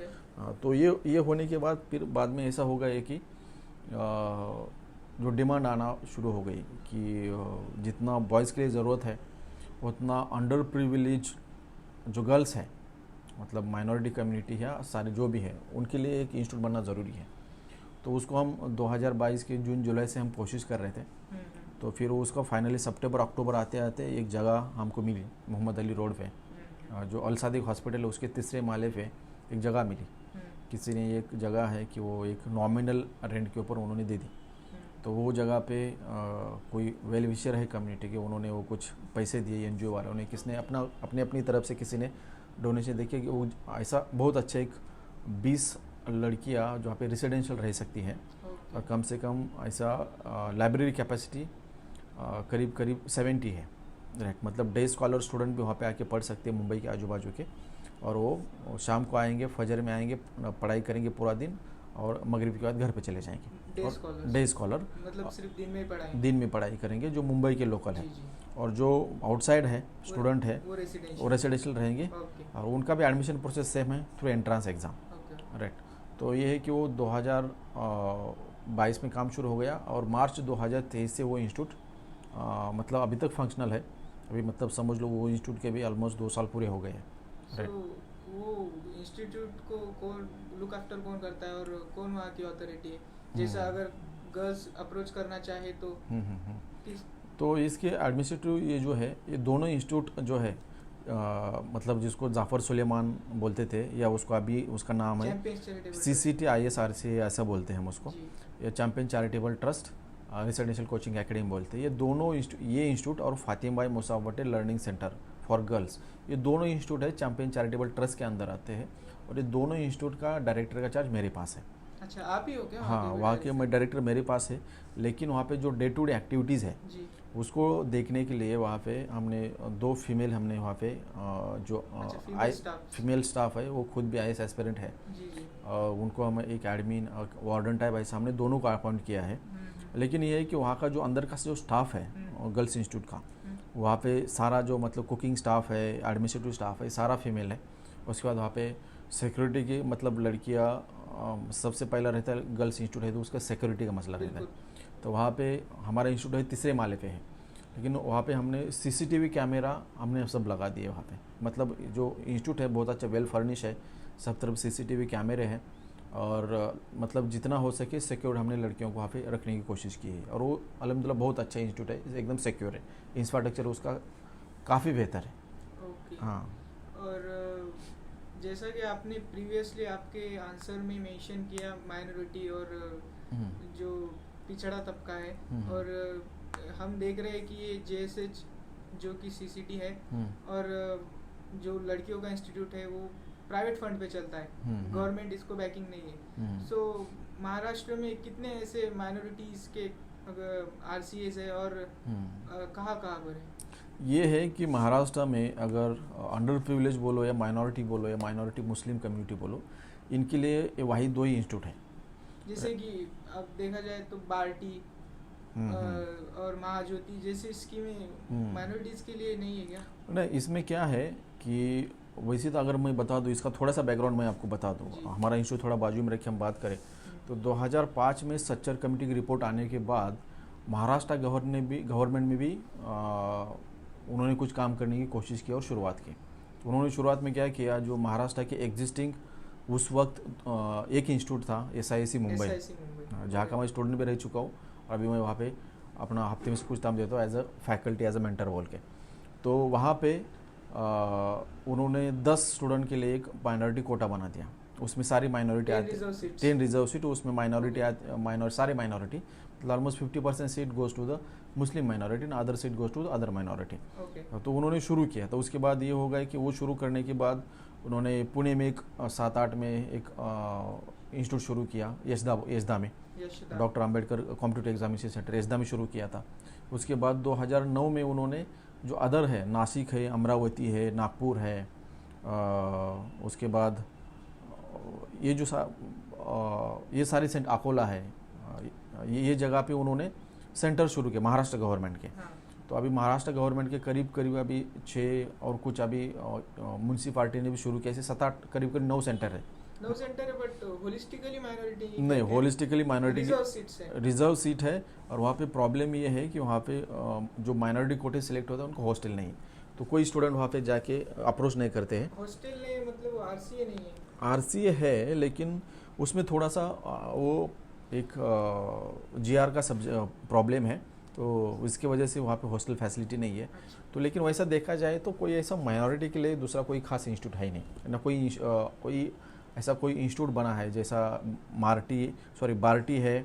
तो ये होने के बाद फिर बाद में ऐसा हो गया कि जो डिमांड आना शुरू हो गई कि जितना बॉयज़ के लिए ज़रूरत है उतना अंडर प्रिविलेज जो गर्ल्स हैं, मतलब माइनॉरिटी कम्युनिटी है, सारे जो भी है, उनके लिए एक इंस्टीट्यूट बनना ज़रूरी है। तो उसको हम 2022 के जून जुलाई से हम कोशिश कर रहे थे। तो फिर उसका फाइनली सितंबर अक्टूबर आते आते एक जगह हमको मिली मोहम्मद अली रोड पे, जो अल सादिक हॉस्पिटल है उसके 3रे माले पे एक जगह मिली। किसी ने एक जगह है कि वो एक नॉमिनल रेंट के ऊपर उन्होंने दे दी। तो वो जगह पे कोई वेल विशर है कम्युनिटी के, उन्होंने वो कुछ पैसे दिए NGO वालों ने, किसने अपनी तरफ से किसी ने डोनेशन देखिए कि वो ऐसा बहुत अच्छा एक 20 लड़कियां जो यहाँ पे रेसिडेंशियल रह सकती हैं, और कम से कम ऐसा लाइब्रेरी कैपेसिटी करीब 70 है, राइट, मतलब डे स्कॉलर स्टूडेंट भी वहाँ पे आके पढ़ सकते हैं मुंबई के आजू बाजू के, और वो शाम को आएंगे, फजर में आएंगे, पढ़ाई करेंगे पूरा दिन, और मगरिब के बाद घर पे चले जाएंगे। डे स्कॉलर मतलब सिर्फ दिन में पढ़ाई करेंगे, जो मुंबई के लोकल है। और जो आउटसाइड है स्टूडेंट है वो रेसिडेंशियल रहेंगे, और उनका भी एडमिशन प्रोसेस सेम है थ्रू एंट्रेंस एग्ज़ाम, राइट। तो ये है कि वो 2022 में काम शुरू हो गया, और मार्च 2023 से वो इंस्टीट्यूट मतलब अभी तक फंक्शनल है। अभी मतलब समझ लो वो इंस्टीट्यूट के भी ऑलमोस्ट 2 साल पूरे हो गए हैं, राइट। वो इंस्टीट्यूट को कौन लुक आफ्टर कौन करता है, और कौन वहाँ की अथॉरिटी है? जैसा अगर गर्ल्स अप्रोच करना चाहे तो तो इसके एडमिनिस्ट्रेटिव ये जो है, ये दोनों इंस्टीट्यूट जो है मतलब जिसको जाफ़र सुलेमान बोलते थे, या उसको अभी उसका नाम है CCT ISRC ऐसा बोलते हैं हम उसको, या champion charitable trust residential coaching academy बोलते हैं। ये दोनों ये इंस्टीट्यूट और Fatima Bai Musaf Bhatt learning centre for girls, ये दोनों इंस्टीट्यूट है चैंपियन चैरिटेबल ट्रस्ट के अंदर आते हैं, और ये दोनों इंस्टीट्यूट का डायरेक्टर का चार्ज मेरे पास है। अच्छा, आप ही हो क्या? हाँ, वहाँ के मैं डायरेक्टर मेरे पास है, लेकिन वहाँ पे जो डे टू डे एक्टिविटीज़ है उसको देखने के लिए वहाँ पे हमने 2 फीमेल हमने वहाँ पे जो फीमेल स्टाफ है वो खुद भी IAS एस्पिरेंट है, उनको हम एक एडमिन वार्डन टाइप ऐसा हमने दोनों को अपॉइंट किया है। लेकिन ये है कि वहाँ का जो अंदर का जो स्टाफ है गर्ल्स इंस्टीट्यूट का, वहाँ पे सारा जो मतलब कुकिंग स्टाफ है, एडमिनिस्ट्रेटिव स्टाफ है, सारा फीमेल है। उसके बाद वहाँ पे सिक्योरिटी की मतलब लड़कियाँ सबसे पहला रहता है, गर्ल्स इंस्टीट्यूट है तो उसका सिक्योरिटी का मसला रहता है। तो वहाँ पे हमारा इंस्टीट्यूट है 3रे माले पे है, लेकिन वहाँ पे हमने CCTV कैमरा हमने सब लगा दिए वहाँ पे। मतलब जो इंस्टीट्यूट है बहुत अच्छा वेल फर्निश है, सब तरफ CCTV कैमरे हैं, और मतलब जितना हो सके सिक्योर हमने लड़कियों को वहाँ पे रखने की कोशिश की है। और वो अल्हम्दुलिल्लाह बहुत अच्छा इंस्टीट्यूट है, एकदम सिक्योर है, इंफ्रास्ट्रक्चर उसका काफ़ी बेहतर है। हाँ, और जैसा कि आपने प्रीवियसली आपके आंसर में मेंशन किया, माइनॉरिटी और जो पिछड़ा तबका है, और हम देख रहे हैं कि ये JSH जो कि CCT है, और जो लड़कियों का इंस्टीट्यूट है वो प्राइवेट फंड पे चलता है, गवर्नमेंट इसको बैकिंग नहीं है। सो महाराष्ट्र में कितने ऐसे माइनॉरिटीज़ के RCAs है, और कहाँ पर है? ये है कि महाराष्ट्र में अगर अंडर प्रिविलेज बोलो या माइनॉरिटी बोलो या माइनॉरिटी मुस्लिम कम्युनिटी बोलो, इनके लिए वही 2 ही इंस्टीट्यूट हैं। जैसे कि अब देखा जाए तो बार्टी और महाज्योति जैसी स्कीमें माइनॉरिटीज़ के लिए नहीं है क्या? नहीं, इसमें क्या है कि वैसे तो अगर मैं बता दूँ, इसका थोड़ा सा बैकग्राउंड मैं आपको बता दूँ। हमारा इंस्टीट्यूट थोड़ा बाजू में रखे हम बात करें तो 2005 में सच्चर कमेटी की रिपोर्ट आने के बाद महाराष्ट्र गवर्नमेंट में भी उन्होंने कुछ काम करने की कोशिश की और शुरुआत की। उन्होंने शुरुआत में क्या किया, जो महाराष्ट्र के एग्जिस्टिंग उस वक्त एक इंस्टीट्यूट था SISC मुंबई, जहाँ का मैं स्टूडेंट भी रह चुका हूँ, और अभी मैं वहाँ पे अपना हफ्ते में से कुछ टाइम देता हूँ as a faculty, as a mentor बोल के। तो वहाँ पे उन्होंने 10 स्टूडेंट के लिए एक माइनॉरिटी कोटा बना दिया, उसमें सारी माइनॉरिटी आती, 10 रिजर्व सीट, उसमें माइनॉरिटी सारे माइनॉरिटी, मतलब almost 50% seat goes to the Muslim minority and other seat goes to other minority. Okay. तो उन्होंने शुरू किया। तो उसके बाद ये हो गया कि वो शुरू करने के बाद उन्होंने पुणे में एक 7-8 में एक इंस्टीट्यूट शुरू किया, यशदा में, doctor Ambedkar competitive examination centre Yashada में शुरू किया था। उसके बाद 2009 में उन्होंने जो अदर है, नासिक है, अमरावती है, नागपुर है, उसके बाद ये जो ये सारे सेंटर, अकोला है, ये जगह पे उन्होंने सेंटर शुरू किया महाराष्ट्र गवर्नमेंट के। हाँ। तो अभी महाराष्ट्र गवर्नमेंट के करीब करीब अभी 6 और कुछ अभी म्यूनसिपालिटी ने भी शुरू किया, ऐसे 7-8 करीब 9 सेंटर है। 9 सेंटर है, बट होलिस्टिकली माइनॉरिटी नहीं, होलिस्टिकली माइनॉरिटी रिजर्व सीट है। और वहाँ पे प्रॉब्लम ये है कि वहाँ पे जो माइनॉरिटी कोटे सिलेक्ट होता है उनको हॉस्टल नहीं, तो कोई स्टूडेंट वहाँ पे जाके अप्रोच नहीं करते हैं। हॉस्टल नहीं मतलब आरसीए नहीं है? आरसीए है, लेकिन उसमें थोड़ा सा वो एक जीआर का प्रॉब्लम है, तो इसकी वजह से वहाँ पे हॉस्टल फैसिलिटी नहीं है। तो लेकिन वैसा देखा जाए तो कोई ऐसा माइनॉरिटी के लिए दूसरा कोई खास इंस्टीट्यूट है ही नहीं ना, कोई ऐसा कोई इंस्टीट्यूट बना है जैसा बार्टी है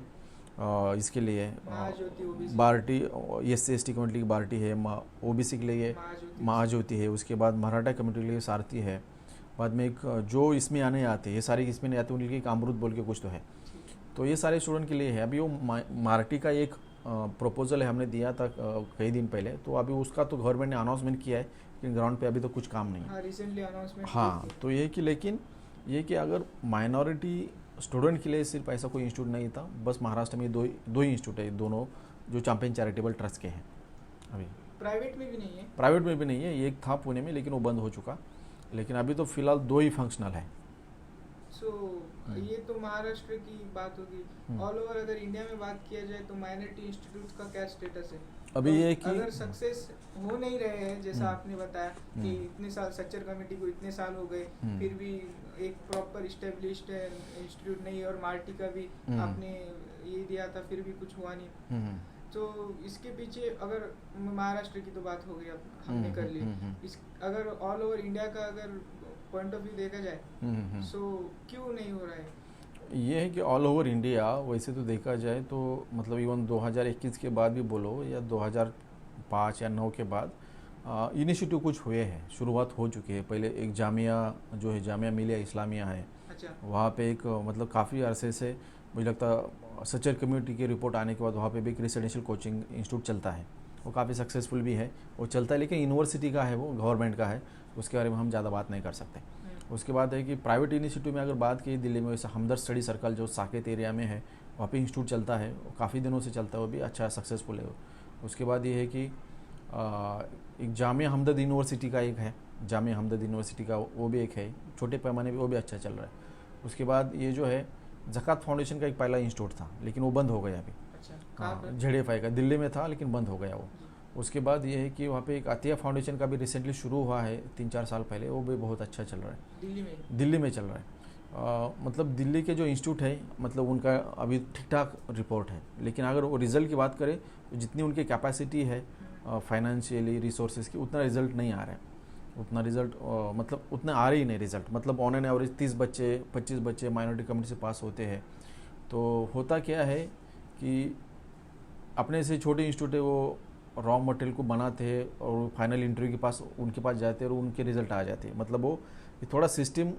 इसके लिए, बार्टी SC/ST कम्युनिटी की बार्टी है, OBC के लिए महाज्योति है, उसके बाद मराठा कम्युनिटी के लिए सारथी है, बाद में एक जो इसमें आने आते हैं, ये सारे इसमें नहीं आते, उनके लिए एक अमृत बोल के कुछ तो है। तो ये सारे स्टूडेंट के लिए है। अभी वो मार्टी का एक प्रपोजल है, हमने दिया था कई दिन पहले, तो अभी उसका तो गवर्नमेंट ने अनाउंसमेंट किया है, लेकिन ग्राउंड पे अभी तो कुछ काम नहीं है। Recently announcement. हाँ, तो ये कि लेकिन ये कि अगर माइनॉरिटी स्टूडेंट के लिए सिर्फ ऐसा कोई इंस्टीट्यूट नहीं था, बस महाराष्ट्र में दो ही इंस्टीट्यूट है, दोनों जो चैंपियन चैरिटेबल ट्रस्ट के हैं। अभी प्राइवेट में भी नहीं है? प्राइवेट में भी नहीं है, एक था पुणे में लेकिन वो बंद हो चुका, लेकिन अभी तो फिलहाल 2 ही फंक्शनल है। ये तो महाराष्ट्र की बात होगी। ऑल ओवर अगर इंडिया में बात किया जाए तो माइनॉरिटी इंस्टीट्यूट का क्या स्टेटस है अभी? तो ये कि अगर सक्सेस हो नहीं रहे हैं, जैसा आपने बताया कि इतने साल सच्चर कमेटी को इतने साल हो गए, फिर भी एक प्रॉपर इस्टेब्लिश्ड इंस्टीट्यूट नहीं, और मार्टी का भी आपने ये दिया था, फिर भी कुछ हुआ नहीं। तो इसके पीछे अगर महाराष्ट्र की तो बात हो गई, अब हमने कर ली, अगर ऑल ओवर इंडिया का अगर पॉइंट ऑफ व्यू देखा जाए सो क्यों नहीं हो रहा है? ये है कि ऑल ओवर इंडिया वैसे तो देखा जाए तो मतलब इवन 2021 के बाद भी बोलो या 2005 या 9 के बाद इनिशिएटिव कुछ हुए हैं, शुरुआत हो चुकी है। पहले एक जामिया जो है, जामिया मिलिया इस्लामिया है, अच्छा, वहाँ पे एक मतलब काफ़ी अरसे से मुझे लगता सच्चर कम्युनिटी की रिपोर्ट आने के बाद वहाँ पे भी एक रेसिडेंशियल कोचिंग इंस्टीट्यूट चलता है, वो काफ़ी सक्सेसफुल भी है, वो चलता है, लेकिन यूनिवर्सिटी का है, वो गवर्नमेंट का है, उसके बारे में हम ज़्यादा बात नहीं कर सकते। उसके बाद है कि प्राइवेट इनिशिएटिव में अगर बात की दिल्ली में, वैसे हमदर्द स्टडी सर्कल जो साकेत एरिया में है, वहाँ पे इंस्टीट्यूट चलता है, काफ़ी दिनों से चलता है, वो भी अच्छा सक्सेसफुल है। उसके बाद ये है कि एक जामिया हमदर्द यूनिवर्सिटी का एक है, जामिया हमदर्द यूनिवर्सिटी का वो भी एक है, छोटे पैमाने पे वो भी अच्छा चल रहा है। उसके बाद ये जो है ज़कात फाउंडेशन का एक पहला इंस्टीट्यूट था, लेकिन वो बंद हो गया अभी। अच्छा, ZFI का दिल्ली में था लेकिन बंद हो गया वो। उसके बाद ये है कि वहाँ पे एक अतिया फाउंडेशन का भी रिसेंटली शुरू हुआ है 3-4 साल पहले, वो भी बहुत अच्छा चल रहा है, दिल्ली में चल रहा है। मतलब दिल्ली के जो इंस्टीट्यूट है, मतलब उनका अभी ठीक ठाक रिपोर्ट है, लेकिन अगर वो रिज़ल्ट की बात करें तो जितनी उनकी कैपेसिटी है फाइनेंशियली रिसोर्सेज की, उतना रिज़ल्ट नहीं आ रहा है, उतना रिज़ल्ट मतलब उतना आ रही ही नहीं रिज़ल्ट। मतलब ऑन एन एवरेज 30 बच्चे 25 बच्चे माइनॉरिटी कम्युनिटी से पास होते हैं। तो होता क्या है कि अपने से छोटे इंस्टीट्यूट है, वो रॉ मटेरियल को बनाते हैं और फाइनल इंटरव्यू के पास उनके पास जाते हैं और उनके रिज़ल्ट आ जाते हैं। मतलब वो थोड़ा सिस्टम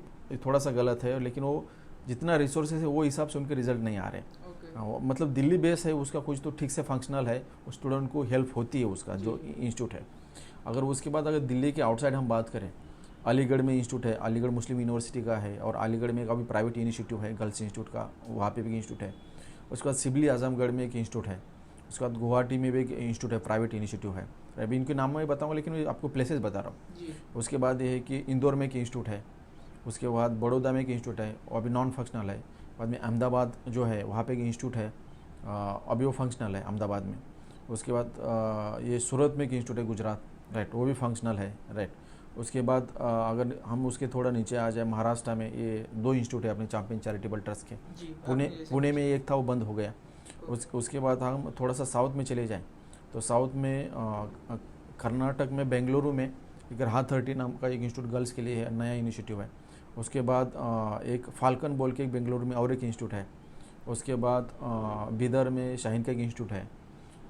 थोड़ा सा गलत है, लेकिन वो जितना रिसोर्सेज है वो हिसाब से उनके रिज़ल्ट नहीं आ रहे। मतलब दिल्ली बेस है उसका, कुछ तो ठीक से फंक्शनल है, उस स्टूडेंट को हेल्प होती है उसका जो इंस्टीट्यूट है। अगर उसके बाद अगर दिल्ली के आउटसाइड हम बात करें, अलीगढ़ में इंस्टीट्यूट है, अलीगढ़ मुस्लिम यूनिवर्सिटी का है, और अलीगढ़ में एक अभी प्राइवेट इनिशिएटिव है गर्ल्स इंस्टीट्यूट का, वहाँ पे भी इंस्टीट्यूट है। उसके बाद सिबली आजमगढ़ में एक इंस्टीट्यूट है, उसके बाद गुवाहाटी में भी एक इंस्टीट्यूट है, प्राइवेट इनिशिएटिव है। अभी इनके नाम मैं बताऊँगा, लेकिन आपको प्लेसेस बता रहा हूँ। उसके बाद ये है कि इंदौर में एक इंस्टीट्यूट है, उसके बाद बड़ौदा में एक इंस्टीट्यूट है, वो अभी नॉन फंक्शनल है। बाद में अहमदाबाद जो है वहाँ पे एक इंस्टीट्यूट है, अभी वो फंक्शनल है अहमदाबाद में। उसके बाद ये सूरत में एक इंस्टीट्यूट है गुजरात, राइट, वो भी फंक्शनल है, राइट। उसके बाद अगर हम उसके थोड़ा नीचे आ जाए, महाराष्ट्र में ये 2 इंस्टीट्यूट है अपने चैंपियन चैरिटेबल ट्रस्ट के। पुणे में एक था, वो बंद हो गया। उसके बाद हम थोड़ा सा साउथ में चले जाएं तो साउथ में कर्नाटक में बेंगलुरु में एक राहा30 नाम का एक इंस्टीट्यूट गर्ल्स के लिए है, नया इनिशिएटिव है। उसके बाद एक फाल्कन बोल के एक बेंगलुरु में और एक इंस्टीट्यूट है। उसके बाद बीदर में शाहीन का एक इंस्टीट्यूट है।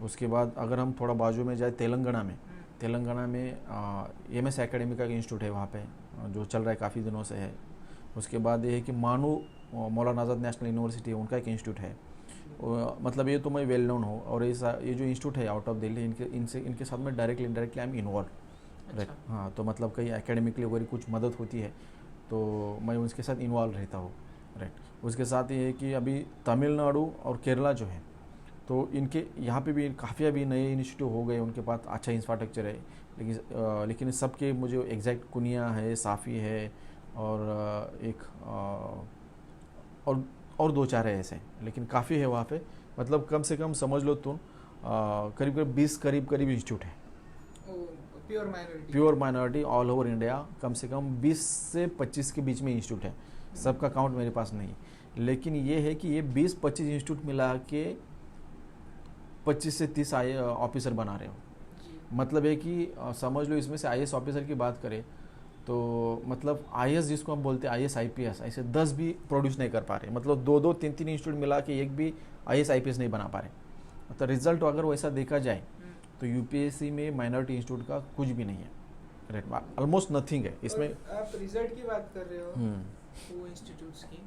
उसके बाद अगर हम थोड़ा बाजू में जाए तेलंगाना में, तेलंगाना में एमएस एकेडमी का इंस्टीट्यूट है वहाँ पे, जो चल रहा है काफ़ी दिनों से है। उसके बाद ये है कि मानू मौलाना आज़ाद नेशनल यूनिवर्सिटी है, उनका एक इंस्टीट्यूट है। मतलब ये तो मैं वेल नोन हो, और ये जो इंस्टीट्यूट है आउट ऑफ दिल्ली, इनके साथ में directly indirectly I am involve. Right, हाँ, तो मतलब कहीं एकेडमिकली वगैरह कुछ मदद होती है तो मैं उसके साथ इन्वॉल्व रहता हूँ। राइट, उसके साथ ये है कि अभी तमिलनाडु और केरला जो है, तो इनके यहाँ पे भी काफ़ी अभी नए इनिशिएटिव हो गए, उनके पास अच्छा इंफ्रास्ट्रक्चर है, लेकिन सबके मुझे एग्जैक्ट कुनिया है, साफ़ी है, और एक और दो चार है ऐसे, लेकिन काफ़ी है वहाँ पे। मतलब कम से कम समझ लो तुम करीब करीब 20 करीब इंस्टीट्यूट है, pure minority all over India. कम से कम 20 से 25 के बीच में इंस्टीट्यूट है, सबका काउंट मेरे पास नहीं, लेकिन ये है कि ये 20-25 इंस्टीट्यूट मिला के 25 से 30 ऑफिसर बना रहे हो। मतलब है कि समझ लो इसमें से आईएएस ऑफिसर की बात करें तो मतलब आईएएस जिसको हम बोलते हैं आईएएस आईपीएस, ऐसे 10 भी प्रोड्यूस नहीं कर पा रहे। मतलब 2-2 3-3 इंस्टीट्यूट मिला के एक भी आईएएस आईपीएस नहीं बना पा रहे। तो रिजल्ट अगर वैसा देखा जाए तो यूपीएससी में माइनॉरिटी इंस्टीट्यूट का कुछ भी नहीं है। राइट, ऑलमोस्ट नथिंग है इसमें। आप रिजल्ट की बात कर रहे हो वो इंस्टीट्यूट्स की,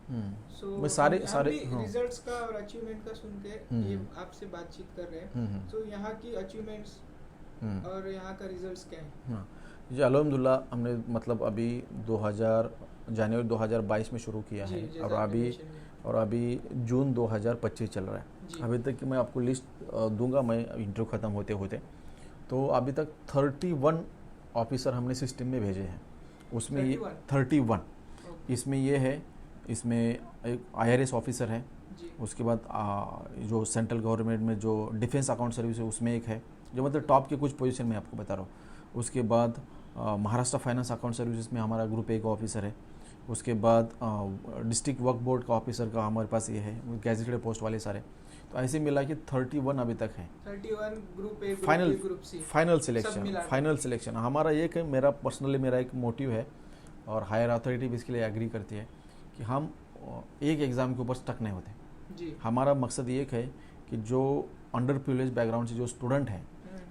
सो मैं सारे रिजल्ट्स का और अचीवमेंट का सुन के ये आपसे बातचीत कर रहे हैं। तो यहाँ की अचीवमेंट्स और यहाँ का रिजल्ट्स क्या है? जी अल्हम्दुलिल्लाह, हमने मतलब अभी जनवरी 2022 में शुरू किया है, और अभी जून 2025 चल रहा है। अभी तक कि मैं आपको लिस्ट दूंगा मैं इंटरव्यू ख़त्म होते होते, तो अभी तक 31 ऑफिसर हमने सिस्टम में भेजे हैं। उसमें 31 इसमें ये है, इसमें एक IRS ऑफिसर है, उसके बाद जो सेंट्रल गवर्नमेंट में जो डिफेंस अकाउंट सर्विस है उसमें एक है, जो मतलब टॉप के कुछ पोजीशन में आपको बता रहा हूँ। उसके बाद महाराष्ट्र फाइनेंस अकाउंट सर्विसेज में हमारा ग्रुप 1 ऑफिसर है। उसके बाद डिस्ट्रिक्ट वक्फ बोर्ड का ऑफिसर का हमारे पास ये है, गैजेटेड पोस्ट वाले सारे। तो ऐसे मिला के 31 अभी तक है। 31 group A, group C, final selection हमारा एक है, मेरा पर्सनली मेरा एक मोटिव है, और हायर अथॉरिटी भी इसके लिए एग्री करती है कि हम एक एग्ज़ाम के ऊपर स्टक नहीं होते जी। हमारा मकसद ये है कि जो अंडर प्रिविलेज बैकग्राउंड से जो स्टूडेंट है,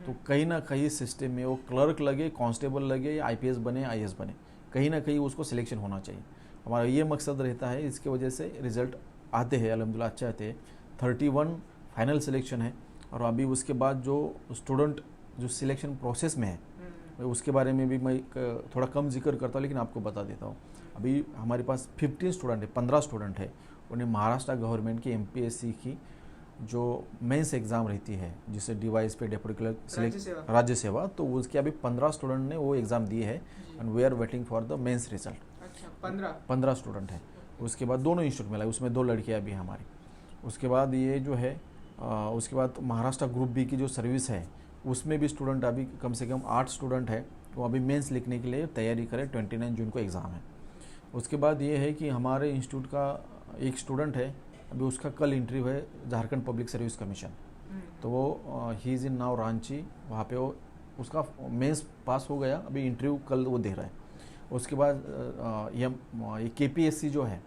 तो कहीं ना कहीं सिस्टम में वो क्लर्क लगे, कांस्टेबल लगे, या आईपीएस बने, आईएएस बने, कहीं ना कहीं उसको सिलेक्शन होना चाहिए। हमारा ये मकसद रहता है। इसके वजह से रिज़ल्ट आते हैं अल्हम्दुलिल्लाह अच्छे आते हैं। 31 फाइनल सिलेक्शन है, और अभी उसके बाद जो स्टूडेंट जो सिलेक्शन प्रोसेस में है उसके बारे में भी मैं थोड़ा कम जिक्र करता हूँ, लेकिन आपको बता देता हूँ। अभी हमारे पास 15 स्टूडेंट है, 15 स्टूडेंट है, उन्हें महाराष्ट्र गवर्नमेंट की MPSC की जो मेंस एग्ज़ाम रहती है, जिसे डिवाइस पे डेप्यूटी क्लर्क राज्य सेवा, तो उसके अभी 15 स्टूडेंट ने वो एग्ज़ाम दिए है, and we are waiting for the mains result. अच्छा, 15 स्टूडेंट है। उसके बाद दोनों इंस्टीट्यूट में लाए, उसमें 2 लड़कियाँ भी हमारी। उसके बाद ये जो है उसके बाद महाराष्ट्र ग्रुप बी की जो सर्विस है उसमें भी स्टूडेंट अभी कम से कम 8 स्टूडेंट है, वो अभी मेंस लिखने के लिए तैयारी करें। 29 जून को एग्ज़ाम है। उसके बाद ये है कि हमारे इंस्टीट्यूट का एक स्टूडेंट है, अभी उसका कल इंटरव्यू है झारखंड पब्लिक सर्विस कमीशन, तो वो he is in now Ranchi, वहाँ पे वो उसका मेंस पास हो गया, अभी इंटरव्यू कल वो दे रहा है। उसके बाद ये KPSC जो है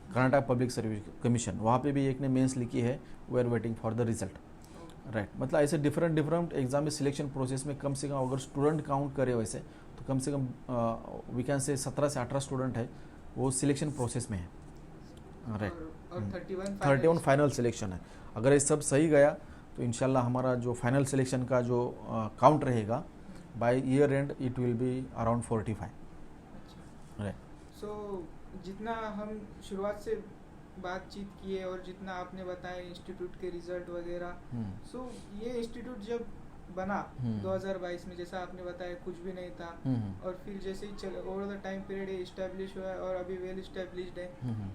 कर्नाटक पब्लिक सर्विस कमीशन, वहाँ पे भी एक ने मेंस लिखी है, we are waiting for the result. Right, मतलब ऐसे डिफरेंट एग्जाम में सिलेक्शन प्रोसेस में कम से कम अगर स्टूडेंट काउंट करें वैसे तो कम से कम वी कैन से 17 से 18 स्टूडेंट है वो सिलेक्शन प्रोसेस में है। राइट, और 31 फाइनल सिलेक्शन है। अगर ये सब सही गया तो इंशाल्लाह हमारा जो फाइनल सिलेक्शन का जो काउंट रहेगा by year and it will be around 45। Right, so जितना हम शुरुआत से बातचीत किए और जितना आपने बताया इंस्टीट्यूट के रिजल्ट वगैरह, सो ये इंस्टीट्यूट जब बना 2022 में, जैसा आपने बताया कुछ भी नहीं था, और फिर जैसे ही चले over the time period establish हुआ है और अभी वेल इस्टेब्लिश्ड है,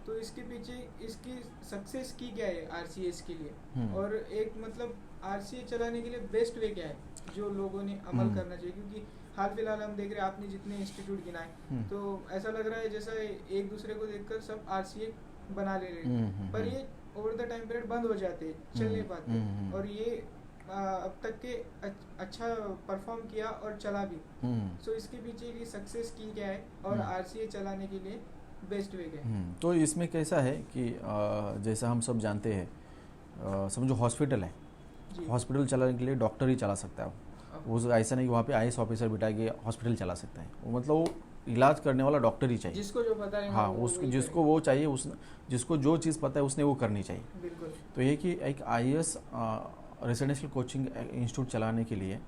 तो इसके पीछे इसकी सक्सेस की क्या है RCS के लिए, और एक मतलब RCA चलाने के लिए बेस्ट वे क्या है जो लोगों ने अमल करना चाहिए? क्योंकि हाल फिलहाल हम देख रहे हैं आपने जितने इंस्टीट्यूट गिनाए तो ऐसा लग रहा है जैसा एक दूसरे को देखकर सब RCA बना ले रहे हैं, पर ये ओवर द टाइम पीरियड बंद हो जाते, चल नहीं पाते, और ये अब तक के अच्छा परफॉर्म किया और चला भी। सो इसके पीछे की सक्सेस की क्या है और RCA चलाने के लिए बेस्ट वे क्या है? तो इसमें कैसा है कि जैसा हम सब जानते हैं, समझो हॉस्पिटल है, जी। हॉस्पिटल चलाने के लिए डॉक्टर ही चला सकता है वो। उस ऐसा नहीं कि वहाँ पे आईएएस ऑफिसर बिठा के हॉस्पिटल चला सकता है वो, मतलब वो इलाज करने वाला डॉक्टर ही चाहिए। जिसको जो पता है हाँ, वो उसको वही जिसको वो चाहिए, उस जिसको जो चीज़ पता है उसने वो करनी चाहिए। करेगा। बिल्कुल। तो ये कि एक आईएएस रेजिडेंशियल कोचिंग इंस्टीट्यूट चलाने के लिए